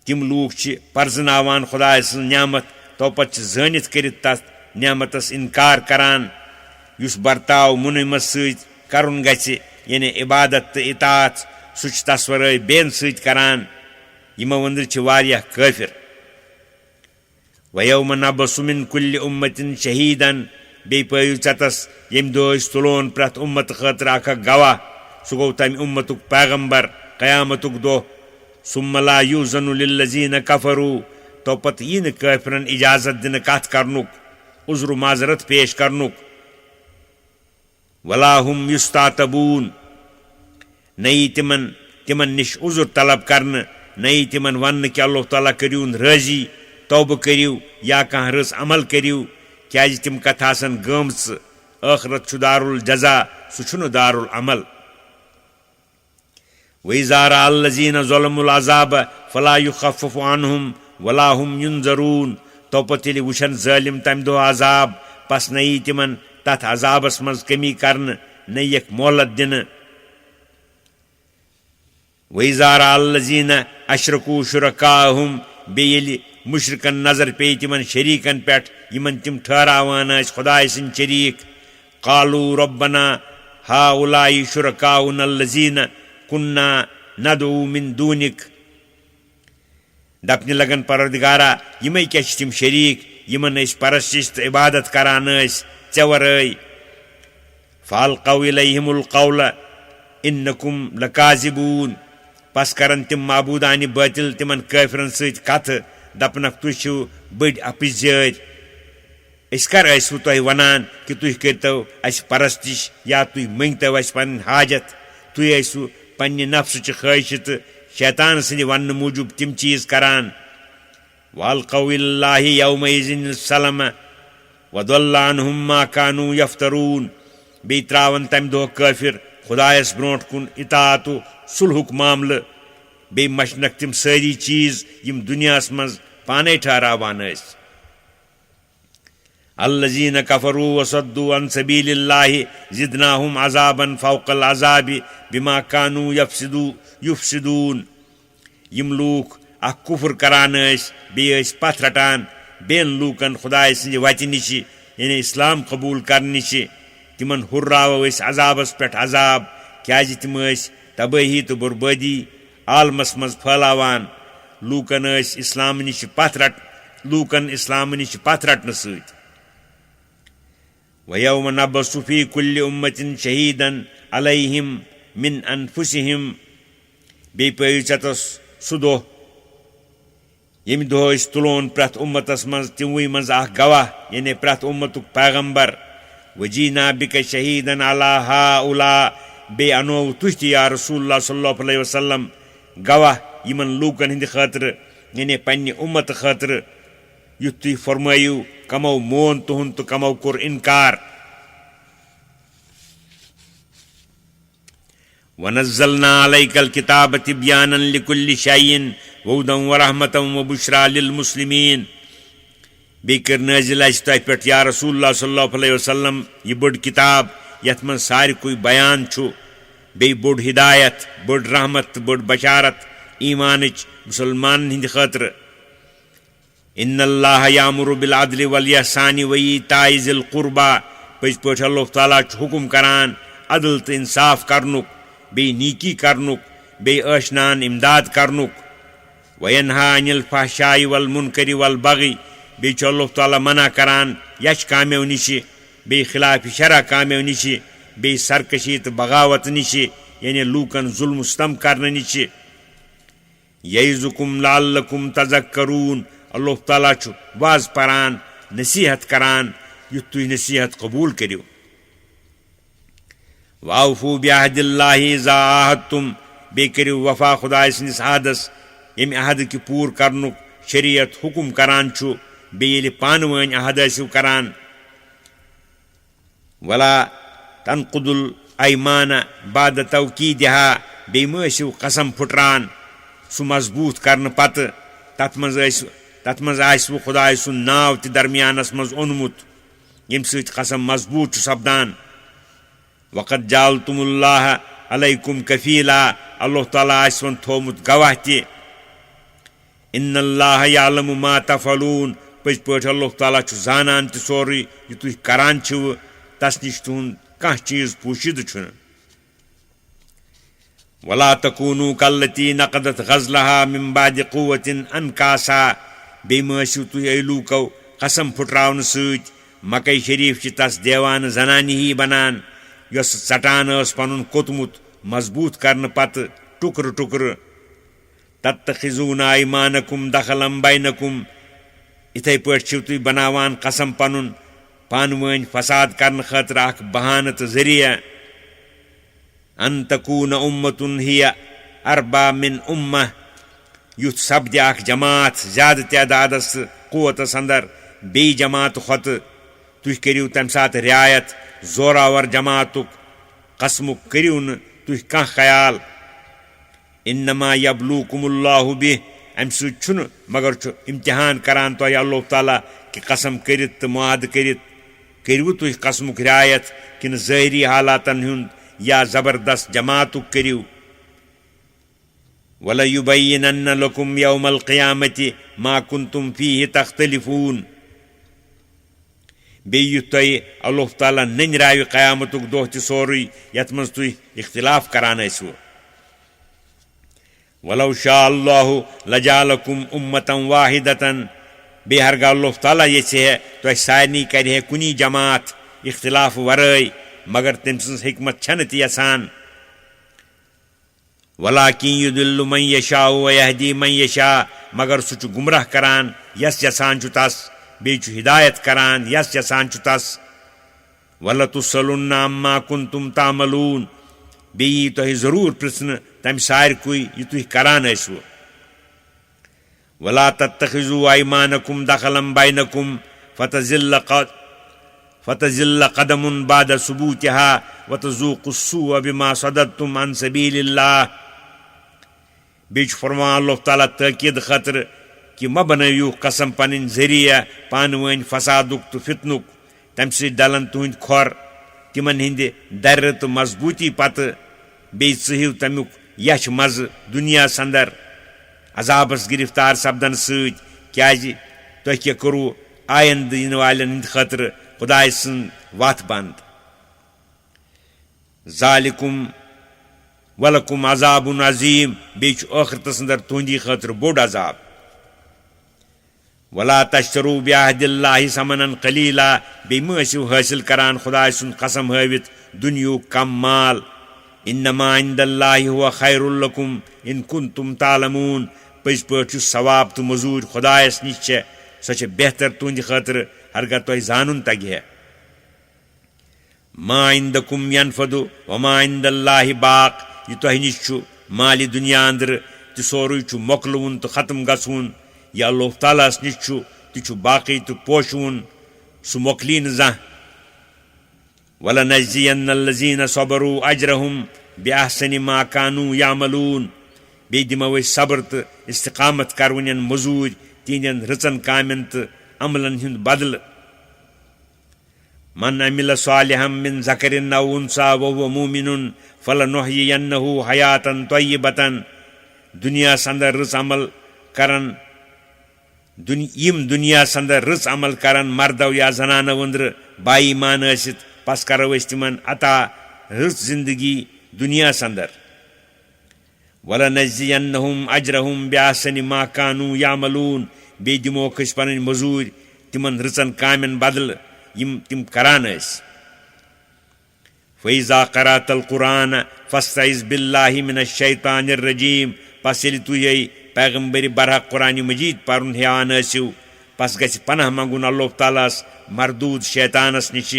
तिम लूक परजनावान खुदाय सं नियामत तो पत जानित करित तस नियामतस इनकार करान युस बर्ताव मुनमस सत करुन गछि यानी इबादत तो इताअत सुच तस वरै बेन सत करान यमो अंदर छ वारिया काफिर वयौम नबसु मिन कुल्लि उम्मतिन शहीदन बे पयु चतस यम दोस तुलोन प्रत उम्मत खतर अख गवाह सु गो तम उम्मतुक पैगंबर कयामतुक दो सुम्मा ला युज़नु लिल्लज़ीन कफरू तो पत यीन काफिरन इजाजत दिन कथ करनुक उज़्र माजरत पेश करनुक वला हुम युस्तातबून नई तिमन निश उज़्र तलब करन नई तिमन वन कि अल्लाह ताला करिउन राजी तौबह करिउ या कह रस अमल करिउ क्या तिम कथ आसन गमच आखरत छु दारुल जजा सु दारुल अमल वइज़ा रअल्लज़ीन ज़लमुल अज़ाब फला युख़फ़्फ़फ़ु अन्हुम वला हुम युनज़रून तो पतिल वुशन ज़ालिम तम दो अज़ाब पस नई तिमन तथ अज़ाबस मज कमी करन नई एक मोहलत दिन वइज़ा रअल्लज़ीन अशरकू शुरकाहुम बेयलि मुशरिकन नजर पे तिमन शरीकन पेट यमन तिम ठहरावान खुदाय सिन शरीक कालू रब्बना हाउलाई शुरकाउन अल्लज़ीन कुन्ना नदू मिन दूनिक दपने लगन परवरदिगारा यमै क्या तिम शरीक यमन परस्तिश तो इबादत करान ऐ वरै फाल्क़ौ इलैहिमुल क़ौल इन्नकुम लकाज़िबून पस करन तिम माबूदानि बातिल तिमन काफिरन सत कथ दपनक तुह छु बड़ अपजार कर ऐसु तुह वनान कि तुह करतो अस परस्तिश या तुह मंगतो अस पन हाजत तुह ऐसु पन्ने नफ्सच ख्वाहिश तो शैतान सद वन मूजूब तिम चीज करान वल्कौ इलल्लाहि यौमइज़िन सलम वदल्ला अन्हुम मा कानू यफ्तरून बे त्रावन तम दो काफिर खुदायस ब्रोट कुन इताअत सुलहुक मामल बे मशनक तिम सारी चीज यम दुनियास मज पाने ठहरावान अल्लज़ीन कफरू वसद्दू अन सबीलिल्लाहि ज़िदनाहुम अज़ाबन फ़ौक़ल अज़ाबि बिमा कानू युफ़सिदून यम लूक अख कुफर करान बे पथ रटान बेन लूकन खुदाय सद वति निश यानी इस्लाम कबूल कर निश तिमन हुर्रावो अजाबस पे अजाब क्या तिम तबाही तो बर्बादी आलमस मज फैलावान लूकन इस्लाम निश पथ रटन सत वयौम नबअसु फी कुल्लि उम्मतिन शहीदन अलैहिम मिन अनफुसिहिम बे पयु चतस सु दो यम दो तुलोन प्रथ उम्मतस मज तिमवि मज अख गवाह यानी प्रथ उम्मतुक पैगंबर वजीना बिक शहीदन अला हाउला बे अनो तुह या रसूलुल्लाह सल्लल्लाहु अलैहि वसल्लम गवाह यमन लूकन हिंद खातिर यानी पन्ने उम्मत खातिर युत तुह फरमायु कमो मोन तुहन तो कमो कोर इनकार वनज़्ज़लना अलैकल किताब तिब्यानन लिकुल्लि शैइन वहुदन वरहमतन वबुश्रा लिल मुस्लिमीन बेकर नाज़िल तह पे या रसूलुल्लाह सल्लल्लाहु अलैहि वसल्लम यह बड़ किताब यथ मन सारी कोई बयान छु बे बड़ हिदायत बड़ रहमत बड़ बशारत ईमानच मुसलमान हिंद खातिर इन्नल्लाह यामुरु बिल अदलि वल इहसानि व ईताइ ज़िल कुर्बा पज पे अल्लाह ताला हुकुम करान अदल तो इंसाफ करनुक बे नीकी करनुक बे आशनान इमदाद करनुक वयनहा अनिल फहशाइ वल मुनकरि वल बगी बे अल्लाह ताला मना करान यश काम्यों निश बे खिलाफ शरा काम्यों निश बे सरकशी तो बगावत निश यानी लूकन जुल्म सितम करने निश यइज़ुकुम लअल्लकुम तज़क्करून अल्लाह ताला छु वाज परान नसीहत करान युत तुह नसीहत कबूल करियो वाउफू बिअहदिल्लाहि इज़ा आहदतुम बे करियो वफा खुदाय सनिस अहदस यम अहद की पूर करनुक शरीयत हुकुम करान छु बे ये पानवन अहद आसिव करान वला तनकुदुल ऐमान बाद तौकीदिहा बे मसिव कसम फुटरान सु मजबूत करन पत तथ मज आसव खुदाय सुन नाव त दरमियानस मज ओनमुत यम सत कसम मजबूत सपदान वक़द जालतुमुल्लाह अलैकुम कफीला अल्लाह ताला आसवन थोमुत गवाह ति इन्नल्लाह यालमु मा तफलून पज पे अल्लाह ताला छु जानान त सोरी यह तुह करान छु तस निश तुहद कह चीज पोशिद छु वला तकूनू कल्लती नक़दत गज़लहा मिन बाद क़ुव्वतिन अनकासा बे मसिव तुह लूको कसम फुटरावन सत मकई शरीफ च तस देवान जनानी ही बनान यस चटान पनुन कोतमुत मजबूत करन पत टुकर टुकर तत्तखिज़ूना ऐमानकुम दखलन बैनकुम इथे पे तुह बनावान कसम पनुन पानवन फसाद करन खातिर अख बहान तो जरिया अन तकून उम्मतुन हिय अरबा मिन उम्मह युथ सपद अख जमात ज्यादा तादादस कुव्वतस अंदर बे जमात खत तुह करियो तम सात रियायत जोरावर जमातुक कसमुक करियो न तुह कह ख्याल इन्नमा यबलूकुमुल्लाहु बिह अम सुन मगर छु इम्तिहान करान तो अल्लाह ताला कि कसम करित तो मुआद करित करियो तुह कसमुक रियायत किन ज़ाहिरी हालातन हुंद या जबरदस्त जमातुक करियो वलयुबय्यिनन्न लकुम यौमल क़ियामति मा कुन्तुम फीहि तख्तलिफून बे अल्लाह ताला नन्राव क़यामतुक दोह त सोरी यत मज तुह इख्तिलाफ करान आसव वलौ शा अल्लाहु लजालकुम उम्मतन वाहिदतन बे हरगा अल्लाह ताला यछे तो सारनी करे कुनी जमात इख्तिलाफ वरय मगर तम सज हिकमत छन ति यसान वलाकिन युदिल्लु मन यशा व यहदी मन यशा मगर सु गुमराह करान यस यसान छु तस बे हिदायत करान यस यसान छु तस वलतुसलुन्ना अम्मा कुन्तुम तामलून बेयी तुह जरूर पृथ्न तम सारकुई यह तुह करान ऐसवो वला तत्तखिजू अयमानकुम दखलन बैनकुम फतजिल्ल कदमुन बाद सुबूतिहा वतज़ूक़ु स्सूअ बिमा सददतुम अन सबीलिल्लाह। बेच फरमान अल्लाह ताला ताकीद खतर कि म बनयू कसम पन जरिया पान वन फसादुक तो फितनुक तम से डलन तुंद खोर तिमन हिंद दर्र तो मजबूती पत बे चहिव तमुक यश मज दुनिया अंदर अजाबस गिरफ्तार सपदन सत क्या तुह क्या करू आयंद इन वालन हिंद खतर खुदाय सं वत बंद ज़ालिकुम वलकुम अजाबुन अजीम बेच आखिरतस अंदर तुंदी खतर बोड़ अजाब वला तश्तरू बिअहदिल्लाहि समनन कलीला बे मसिव हासिल करान खुदाय सुन कसम हावित दुनिया कम माल इन्नमा इंदल्लाहि हुवा खैरुल लकुम इन कुंतुम तालमून पज पठ सवाब तो मजूर खुदायस निश सह बेहतर तुंद खतर हरगर तुह जानन तगह मा इंदकुम यनफदु वमा इंदल्लाहि बाक यह तुह निश माली दुनिया अंदर तो सोरुई मोकलवन तो खत्म गसवन यह अल्लाह तालास निश तह बाकी तो पोशवन सह मोकली न जह वलनज्जियन्नल्लज़ीन सबरू अजरहुम बिअहसनि मा कानू यामलून बे दिमो सब्र तो इस्तिकामत करवन मजूर तिहंदन रचन कामन तो अमलन हुंद बदल मन अमिल सालिहम मिन ज़करिन औ उन्सा वहुव मुमिनुन फलनुहयियन्नहु हयातन तय्यबतन दुनिया अंदर रच अमल करन दुनिया अंदर रच अमल करन मर्दो या जनान अंदर बाईमान आसित पस करो तिमन अता रच जिंदगी दुनिया अंदर वलनज्जियन्नहुम अजरहुम बिअहसनि मा कानू यामलून बे दिमोक पन मजूर तिमन रचन कामन बदल यम तिम करान फैज़ा क़राअतल कुरान फस्तइज़ बिल्लाहि मिनश शैतानिर रजीम पस यलि तुह पैगम्बरी बरहक कुरान मजीद पर्न हेवान आसिव पस गछि पनाह मंगुन अल्लाह तालास मरदूद शैतानस निश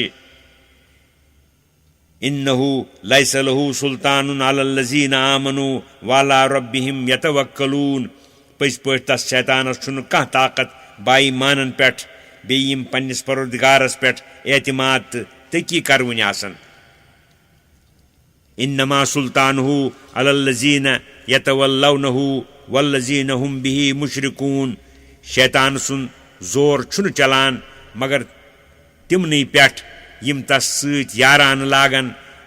इन्नहु लैस लहु सुल्तानुन अलल्लज़ीना आमनू वअला रब्बिहिम यतवक्कलून पज पठ तस शैतानस छुन कह ताकत बाई मानन पेठ बेयिम पन्निस परवरदिगारस पेठ एतिमाद तकी करवन आसन इन्नमा सुल्तानुहु अलल्लज़ीना यतवल्लौनहु वल्लज़ीना हुम बिही मुशरिकून शैतान सुन जोर छुन चलान मगर तिमनी पेठ यम तस सत यारान लागन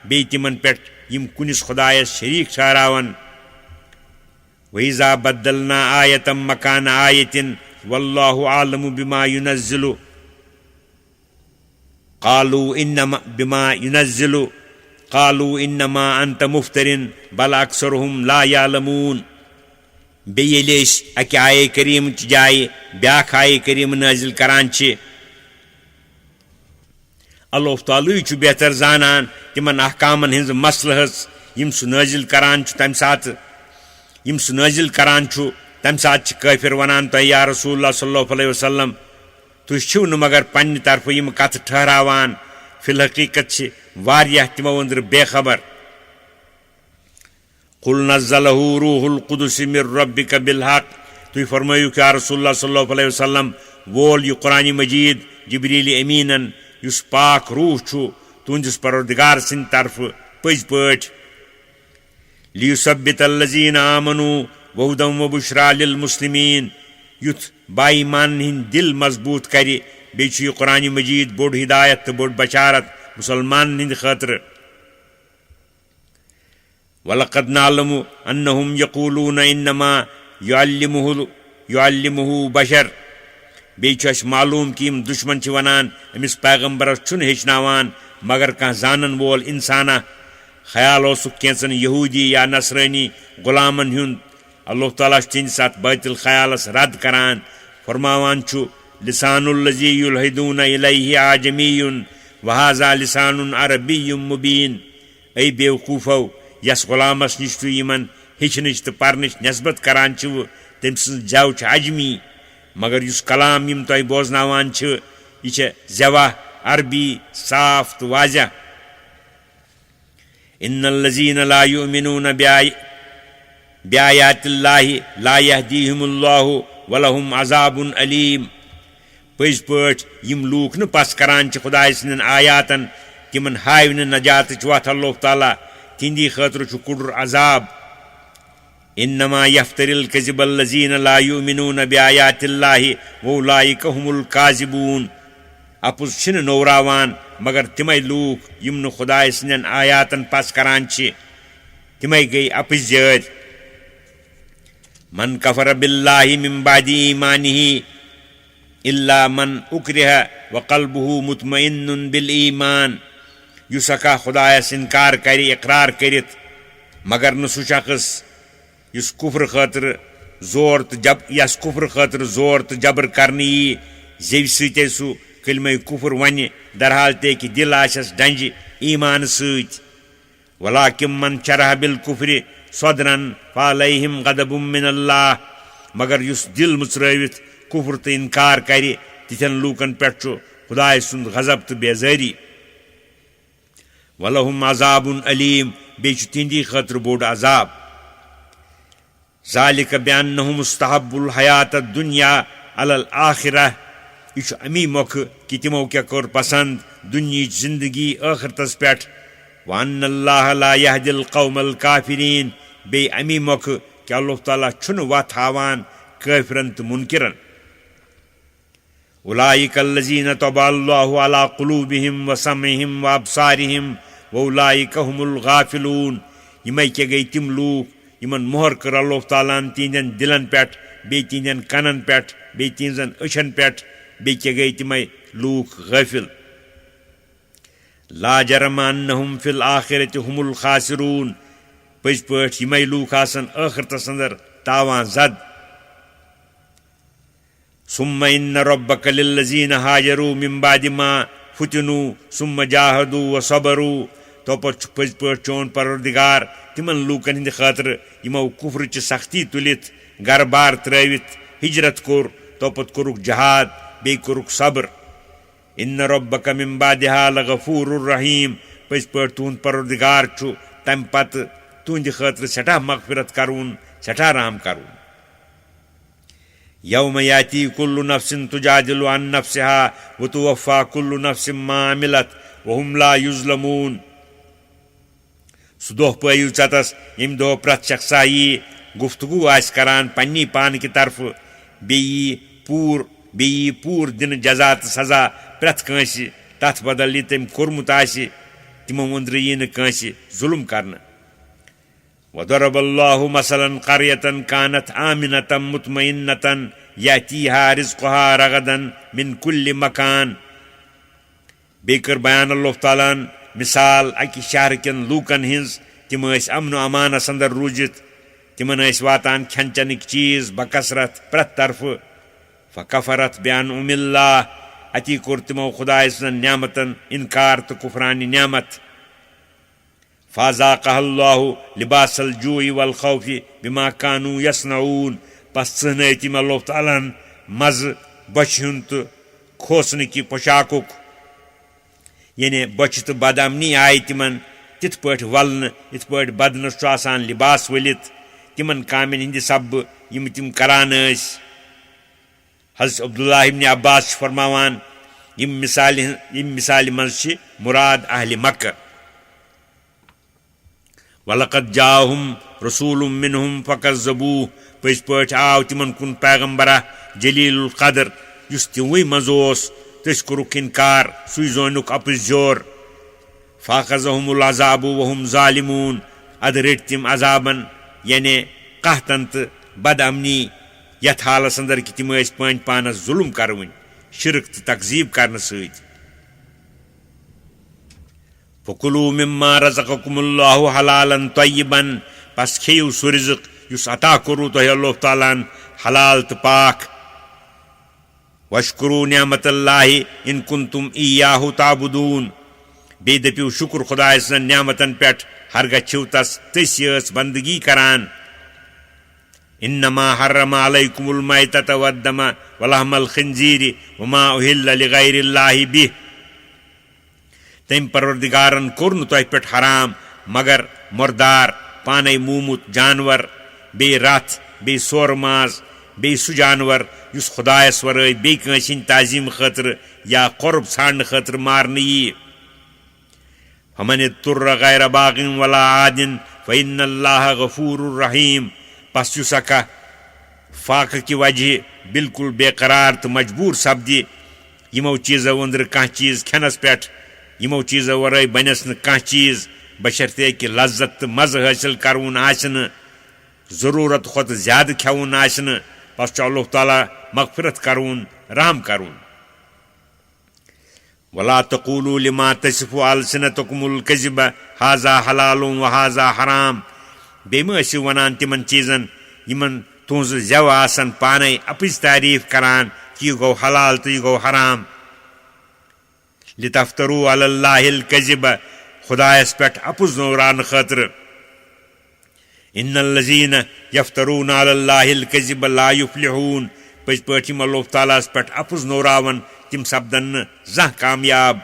बे तिमन पेठ यम कुनिस खुदायस शरीक ठहरावन वइज़ा बद्दलना आयतम मकान आयतिन वल्लाहु आलमु बिमा युनज़्ज़िलु क़ालू इन्नमा अंत मुफ्तरिन बल अक्सरुहुम ला यालमून बे येलि अकि आये करीम जाय ब्याख आये करीम नाजिल करान अल्लाह ताला छु बेहतर जानान तिमन अहकामन हिंज मसलहस यम सु नाजिल करान तम सात यम सु नाजिल करान तम सात काफिर वनान तो या रसूलुल्लाह सल्लल्लाहु अलैहि वसल्लम तुह छु न मगर पन्ने तरफ यम कथ ठहरावान फिल हकीकत वारियाह तिमो अंदर बेखबर कुल नज़्ज़लहु रूहुल कुदुस मिर रब्बिक बिल हक तुह फरमायु कि या रसूलुल्लाह सल्लल्लाहु अलैहि वसल्लम वोल यह कुरान मजीद जिब्रील अमीनन युस पाक रूह छु तुंदिस परवरदिगार सिंद तरफ पज पठ लियुसब्बितल्लज़ीना आमनू वहुदम वबुशरा लिल मुस्लिमीन युथ बाईमान हिंद दिल मजबूत करे बेच यह कुरान मजीद बोड़ हिदायत तो बोड़ बशारत मुसलमान हिंद खतर वलक़द नअलमु अन्नहुम यक़ूलून इन्नमा युअल्लिमुहु बशर बेच मालूम कि यम दुश्मन वनान अमिस पैगम्बरस छुन हेचनावान मगर कह जानन वोल इंसाना ख्याल कैंसन यहूदी या नसरानी गुलामन हुंद अल्लाह ताला तिंद साथ बातिल ख्यालस रद्द करान फरमावान लिसानुल्लज़ी युल्हिदून इलैहि आजमीयुन वहाज़ा लिसानुन अरबियुम मुबीन ऐ बेवकूफो यस गुलामस निश तु यमन हेचनच तो पर्नच नस्बत करान तम सं जव अजमी मगर युस कलाम यम तुह बोजनावान यह जवा अरबी साफ तो वाजह इन्नल्लज़ीना ला युमिनूना बिआयातिल्लाहि ला यहदीहिमुल्लाहु वलहुम अज़ाबुन अलीम। पज़ पٲٹھۍ यिम लूक न पस करान च खुदाय सन्दन आयातन तिमन हाव न नजातच वत अल्लाह ताला तिंदी खतर छु कुडुर अजाब। इन्नमा यफ्तरिल कज़िबल्लज़ीना ला युमिनूना बिआयातिल्लाहि वउलाइका हुमुल काज़िबून। अपुज छिन नौरावान मगर तिमै लूक यिम न खुदाय सन्दन आयातन पस करान छ तिमै गई अपज़। मन कफर बिल्लाहि मिन बादि ईमानिहि इल्ला मन उक्रिह व क़ल्बुहु मुतमइन्नुन बिल ईमान। युस हका खुदायस इनकार करि इकरार करित मगर न सु शख्स युस कुफ्र खतर जोर तो जबर करने यी जेव सते सु कलिमे कुफ्र वन दरहाल ते कि दिल आशस डंज ईमान सत। वलाकिन मन शरह बिल कुफ्र सदरन फअलैहिम गदबुम मिनल्लाह। मगर युस दिल मुचरवित कुफ्र तो इनकार करि तिथन लूकन पे खुदाय सुंद गजब तो बेजारी। वलहुम अज़ाबुन अलीम बे तिंदी खतर बोड़ अजाब। ज़ालिक बिअन्नहुम मुस्तहब्बुल हयात दुनिया अलल आखिरह। यह अमी मोख कि तिमो क्या कोर पसंद दुनिया जिंदगी आखिरतस पे। व अन्नल्लाह ला यहदिल कौमल काफिरीन बे अमी मोख कि अल्लाह ताला छुन वत हावान काफिरन तो मुनकिरन। उलाइकल्लज़ीना तबअल्लाहु अला कुलूबिहिम व समइहिम व अब्सारिहिम व उलाइका हुमुल गाफिलून। यिमै के गई तिम लूक यमन मोहर कर अल्लाह ताला तिहंदन दिलन पे बे तिहंदन कनन पे बे तिहंदन अछन पे बे के गई तिमै लूक गाफिल। ला जरम अन्नहुम फिल आखिरति हुमुल खासिरून। पज पठ यिमै लूक आसन आखिरतस अंदर तावां जद। सुम्मा इन्न रब्बक लिल्लज़ीना हाजरू मिन बादि मा फुतिनू सुम्मा जाहदू व सबरू। तो पज पठ चोन परवरदिगार तिमन लूकन हिंद खातर यमो कुफ्र च सख्ती तुलित घर बार त्रवित हिजरत कोर तो पत कोरुक जहाद बे कोरुक सब्र। इन्न रब्बक मिन बादिहा लगफूरुर रहीम। पज पठ तुहंद परवरदिगार छु तम पत तुहंद खातर सठा मगफिरत करून सठा राम करून। यौम याती कुल्लु नफ्सिन तुजादिलु अन नफ्सिहा व तुवफ़्फ़ा कुल्लु नफ्सिन मा अमिलत व हुम ला युज़लमून। सु दोह पयु चतस यम दो प्रत शख्सा यी गुफ्तगू आस करान पन्नी पान की तरफ बे पूर दिन जजा तो सजा प्रत कंसि तथ बदल यी तम कोर्मुत आसि तिमो अंदर यी न कंसि जुल्म करना। वदरबल्लाहु मसलन क़र्यतन कानत आमिनतन मुतमइन्नतन यातीहा रिज़्क़ुहा रगदन मिन कुल्लि मकान। बेकर बयान अल्लाह ताला मिसाल अकि शहर केन लूकन हिंज तिम अमन अमानस अंदर रूजित तिमन वातान खेन चनिक चीज बकसरत प्रत तरफ। फ़कफ़रत बिअनउमिल्लाह अति कोर तिमो खुदाय सन न्यामतन इनकार तो कुफरानी न्यामत। फ़ाज़ाक़हल्लाहु लिबासल जूइ वल खौफ़ि बिमा कानू यसनऊन। पस सहन तिम अल्लाह ताला मज बचहुन तो खोसन की पोशाकुक यानी बच तो बदअमनी आय तिमन तिथ पठ वलन इत पठ बदनस आसान लिबास वलित तिमन कामिन हिंद सब यम तिम करान। हज़रत अब्दुल्लाह इब्न अब्बास फरमावान यम मिसाल मज मुराद अहल मक्का। वलक़द जाअहुम रसूलुम मिनहुम फ़कज़्ज़बूह। पज पठ आव तिमन कुन पैगंबरा जलीलुल क़द्र युस तिमवै मज ओस तस कोरुक इनकार सुई जोनुक अपज जोर। फ़ाख़ज़हुमुल अज़ाबु वहुम ज़ालिमून। अद रट तिम अजाबन यानी कहतन तो बदअमनी यथ हालस अंदर कि तिम पान पानस जुल्म करवन शिरक तो तकज़ीब करने सत। फ़कुलू मिम्मा रज़क़कुमुल्लाहु हलालन तय्यिबन। पस खेयु सु रिज़्क़ युस अता कोरु तोह अल्लाह ताला हलाल तो पाक। वश्कुरू निअमतल्लाहि इन कुंतुम इय्याहु ताबुदून। बे दपिव शुक्र खुदाय सन निअमतन पेट हरगह छिव तस तस बंदगी करान। इन्नमा हर्रम अलैकुमुल मैतत वद्दम वलहमल खिंजीरि वमा उहिल्ल लिगैरिल्लाहि बिह। तम परवरदिगारन कोर न तोह पे हराम मगर मुर्दार पाने मूमुत जानवर बे रथ बे सोर माज बे सु जानवर युस खुदायस वरै बे कंस हिंद ताजीम खतर या कुर्ब छाड़ने खतर मारने यी हमन तुर्र गैर बागिन वला आदिन फइन्नल्लाह गफूरुर रहीम पस युस अका फाक की वजह बिल्कुल बेकरार तो मजबूर सपदि यमो चीजों अंदर कह चीज खेनस पे यमो चीजों वरै बनस न कह चीज बशर्ते कि लज्जत तो मज़ हासिल करूँ जरूरत खुद ज्यादा खेवून पस अल्लाह ताला मगफिरत करूँ रहम करूँ वला तक़ूलू लिमा तसिफु अलसिनतकुमुल कज़िब हाज़ा हलालुम व हाज़ा हराम बेम ٲسِو वनान तिमन चीजन यमन तुहज जव आसन पाने अपज तारीफ करान कि यह गो हलाल तो यह गो हराम लितफ्तरू अलल्लाहिल कज़िब खुदायस पे अपुज नौरान खतर इन्नल्लज़ीन यफ्तरून अलल्लाहिल कज़िब ला युफ्लिहून पज पट यम अल्लाह तालास पे अपुज नौरावन तिम सपदन जह कामयाब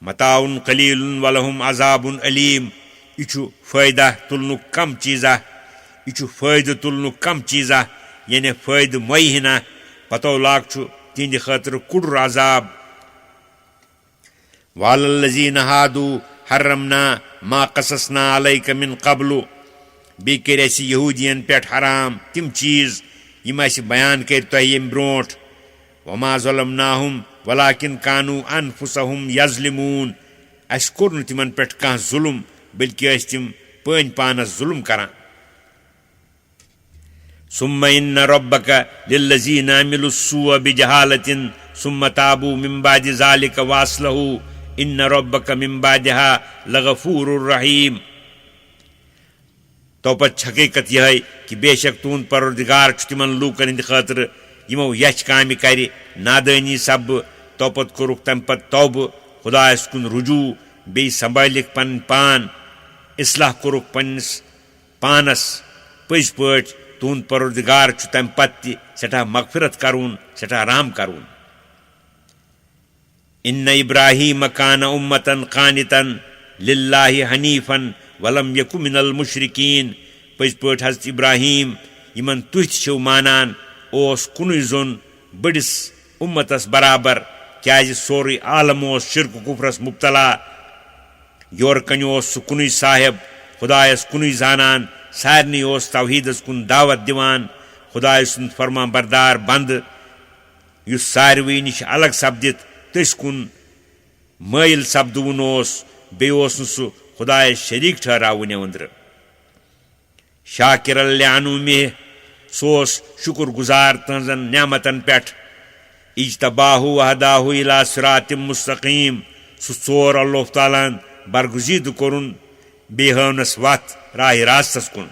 मताउन कलीलुन वलहुम अज़ाबुन अलीम यह फायदा तुलनु कम चीज़ा यह फायदे तुलनु कम चीज़ा यानी फायदे महीना पतो लाग तिंद खतर कुड़ अजाब वालल्लज़ीन हादू हर्रमना मा कससना अलैक मिन क़ब्लु बे कर यहूदियन पे हराम तिम चीज़ यम बयान कर तुह यम ब्रोट वमा ज़लमनाहुम वलाकिन कानू अनफुसहुम यज़लिमून अस कोर न तिमन पे कह जुल्म बल्कि तिम पन पानस जुल्म करान सुम्मा इन्न रब्बक लिल्लज़ीना अमिलु स्सूअ बिजहालतिन सुम्मा ताबू मिन बादि ज़ालिक वास्लहू इन्न रब्बक मिन बादिहा लगफूरुर रहीम तो पत हकीकत यह कि बेशक तुंद परवरदिगार तिमन लूकन हिंद खतर यमो यच काम कर नादानी सब तो पत कोरुक तम पत तौब खुदायस कुन रुजू बे संभालिक पन पान इस्लाह कोरुक पन्निस पानस पज पट तुंद परवरदिगार तम पत सठा मगफिरत करूँ सठा राम करूँ इन्न इब्राहीम कान उम्मतन कानितन लिल्लाहि हनीफन वलम यकु मिनल मुशरिकीन पज पट हज़रत इब्राहीम यमन तुह छो मानान ओस कुनुई जोन बड़िस उम्मतस बराबर क्या सोरे आलम शिरक कुफरस मुब्तला योर कन सह कुनुई साहेब खुदायस कुनुई जानान सारनी तौहीदस कुन दावत दिवान खुदाय सुंद फरमा बरदार बंद युस सारवी निश अलग सपदित तस कुन माइल सपदुन बे सह खुदाय शरीक ठहरावन अंदर शाकिर लियानुमिह सोस शुक्र गुजार तहजन न्यामतन पे इज्तबाहु वहदाहु इला सिरातिम मुस्तकीम सोर अल्लाह ताला बरगुजीद कोरुन बेहनस वत राह रास्तस कुन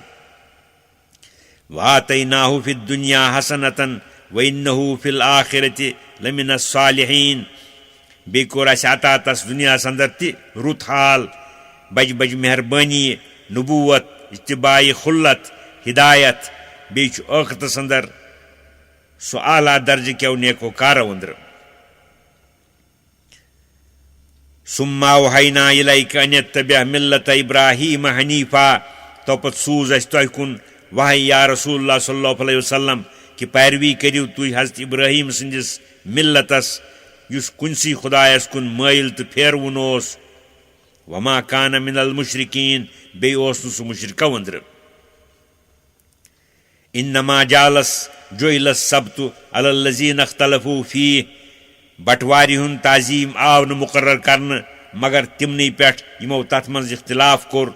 वातैनाहु फिद दुनिया हसनतन व इन्नहु फिल आखिरति लमिनस सालिहीन बे कोर अता तस दुनिया अंदर ति रुत हाल बज बज मेहरबानी नबूवत इत्तिबाई खुल्लत हिदायत बेच आखिरतस अंदर सो आला दर्ज क्यों नेको कारो अंदर सुम्मा वहैना इलैक अन यत्तबिअ मिल्लत इब्राहीम हनीफा तो पत सूज अस तुह कुन वही या रसूलुल्लाह सल्लल्लाहु अलैहि वसल्लम कि पैरवी करियो तुह हज़रत इब्राहीम संदिस मिल्लतस युस कुनसी खुदायस कुन माइल तो फेरवुन वमा कान मिनल मुशरिकीन बे सु मुशरिको अंदर इन्नमा जालस जोइलस सब्तु अलल्लज़ीन अख्तलफू फीह बटवारी हुन ताजीम आव न मुकर्रर करन मगर तिमनी पे यमो तथ मज इख्तिलाफ कोर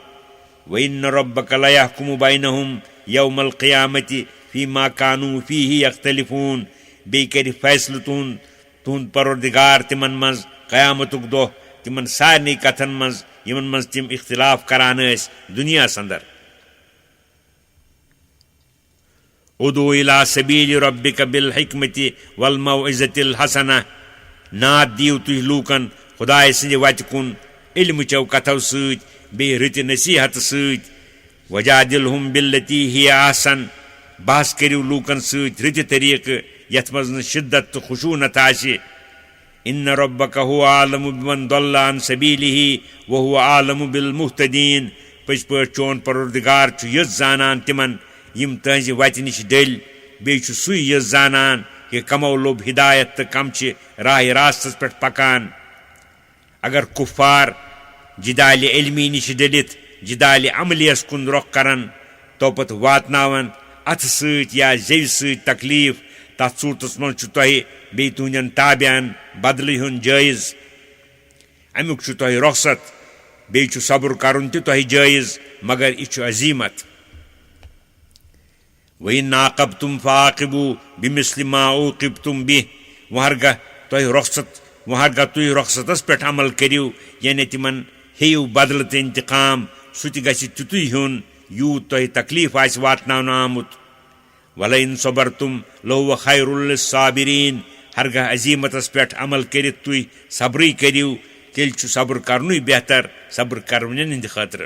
व इन्न रब्बक लयहकुमु बैनहुम यौमल क़ियामति फीमा कानू फीहि यख्तलिफून बे कर फैसल तुंद परवरदिगार तिमन मज क़यामतुक दोह तिमन सारनी कथन मज यमन मज तिम इख्तिलाफ करान दुनिया अंदर उदू इला सबील रब्बिक बिल हिकमति वल मौइज़तिल हसना नाद दियो तुह लूकन खुदाय सद वत कुन इल्म चो कथो सत बे रत नसीहत सत वजादिलहुम बिल्लती हिय अहसन बहस करियो लूकन सत रत तरीक यथ मज न शिद्दत तो खुशूनत आसि इन्न रब्बका हुवा आलमु बिमन दल्ला अन सबीलिही व हुवा आलमु बिल मुहतदीन पज पट चोन परवरदिगार छु यस जानन तिमन यम तहज वत निश डल बे छु सुई यस जानन कि कमो लोब हिदायत तो कम छि राह रास्तस पे पकान अगर कुफार जिदाल इल्मी निश डलित जिदाल अमलियस कुन रुख करन तो पत वातनावन अथ सत या जेव सत तकलीफ तथ सूरतस मन छु तोहि बे तुंजन ताबियान बदली हुन जायज अमुक छु तोहि रुखसत बे छु सब्र करन ते तोहि जायज मगर इछु अजीमत वइन आक़बतुम फ़ाक़िबू बिमिस्लि मा उक़िबतुम बिह वहरगा तोहि रुखसतस पे अमल करियो यानी तिमन हेयु बदल ते इंतकाम सुति गछि तुतुय हुन यूत तोहि तकलीफ आस वातनावन आमुत वलइन सबरतुम लहुव खैरुल लिस्साबिरीन हरगा अजीमतस पे अमल करित तुय सब्री करियो तेल छु सब्र करनुय बेहतर सब्र करवनन हिंद खातिर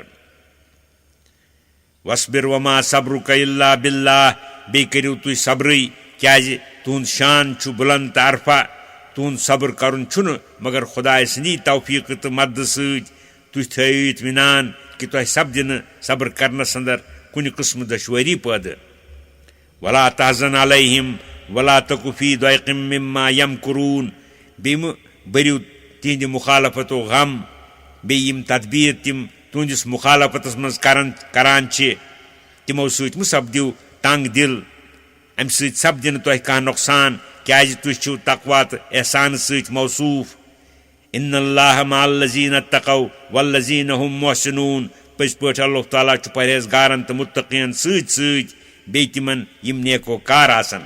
वस्बिर वमा सब्रुक इल्ला बिल्लाह बे करियो तुय सब्री क्याज तुन शान छु बुलंद अरफा तुन सब्र करन छुन मगर खुदा सनी तौफीक तो मद सत तुय थयु इत्मीनान कि तुह सब दिन सब्र करनस अंदर कुन किस्म दुश्वारी पैद वला तहज़न अलैहिम वला तकु फी दैक़िम मिम्मा यमकुरून बेम बरियो तिहंद मुखालफतो गम बे यम तदबीर तिम तुंदिस मुखालफतस मज करान तिमो सत सपदिव तंग दिल अम सपदिन तुह कह नुकसान क्याज तुह छु तकवा तो एहसान सत मौसूफ इन्नल्लाह मअल्लज़ीन तक़ौ वल्लज़ीन हुम मुहसिनून पज पट अल्लाह ताला छु परहेज़गारन तो मुत्तक़ीन सत बे तिमन यम नेको कार आसन।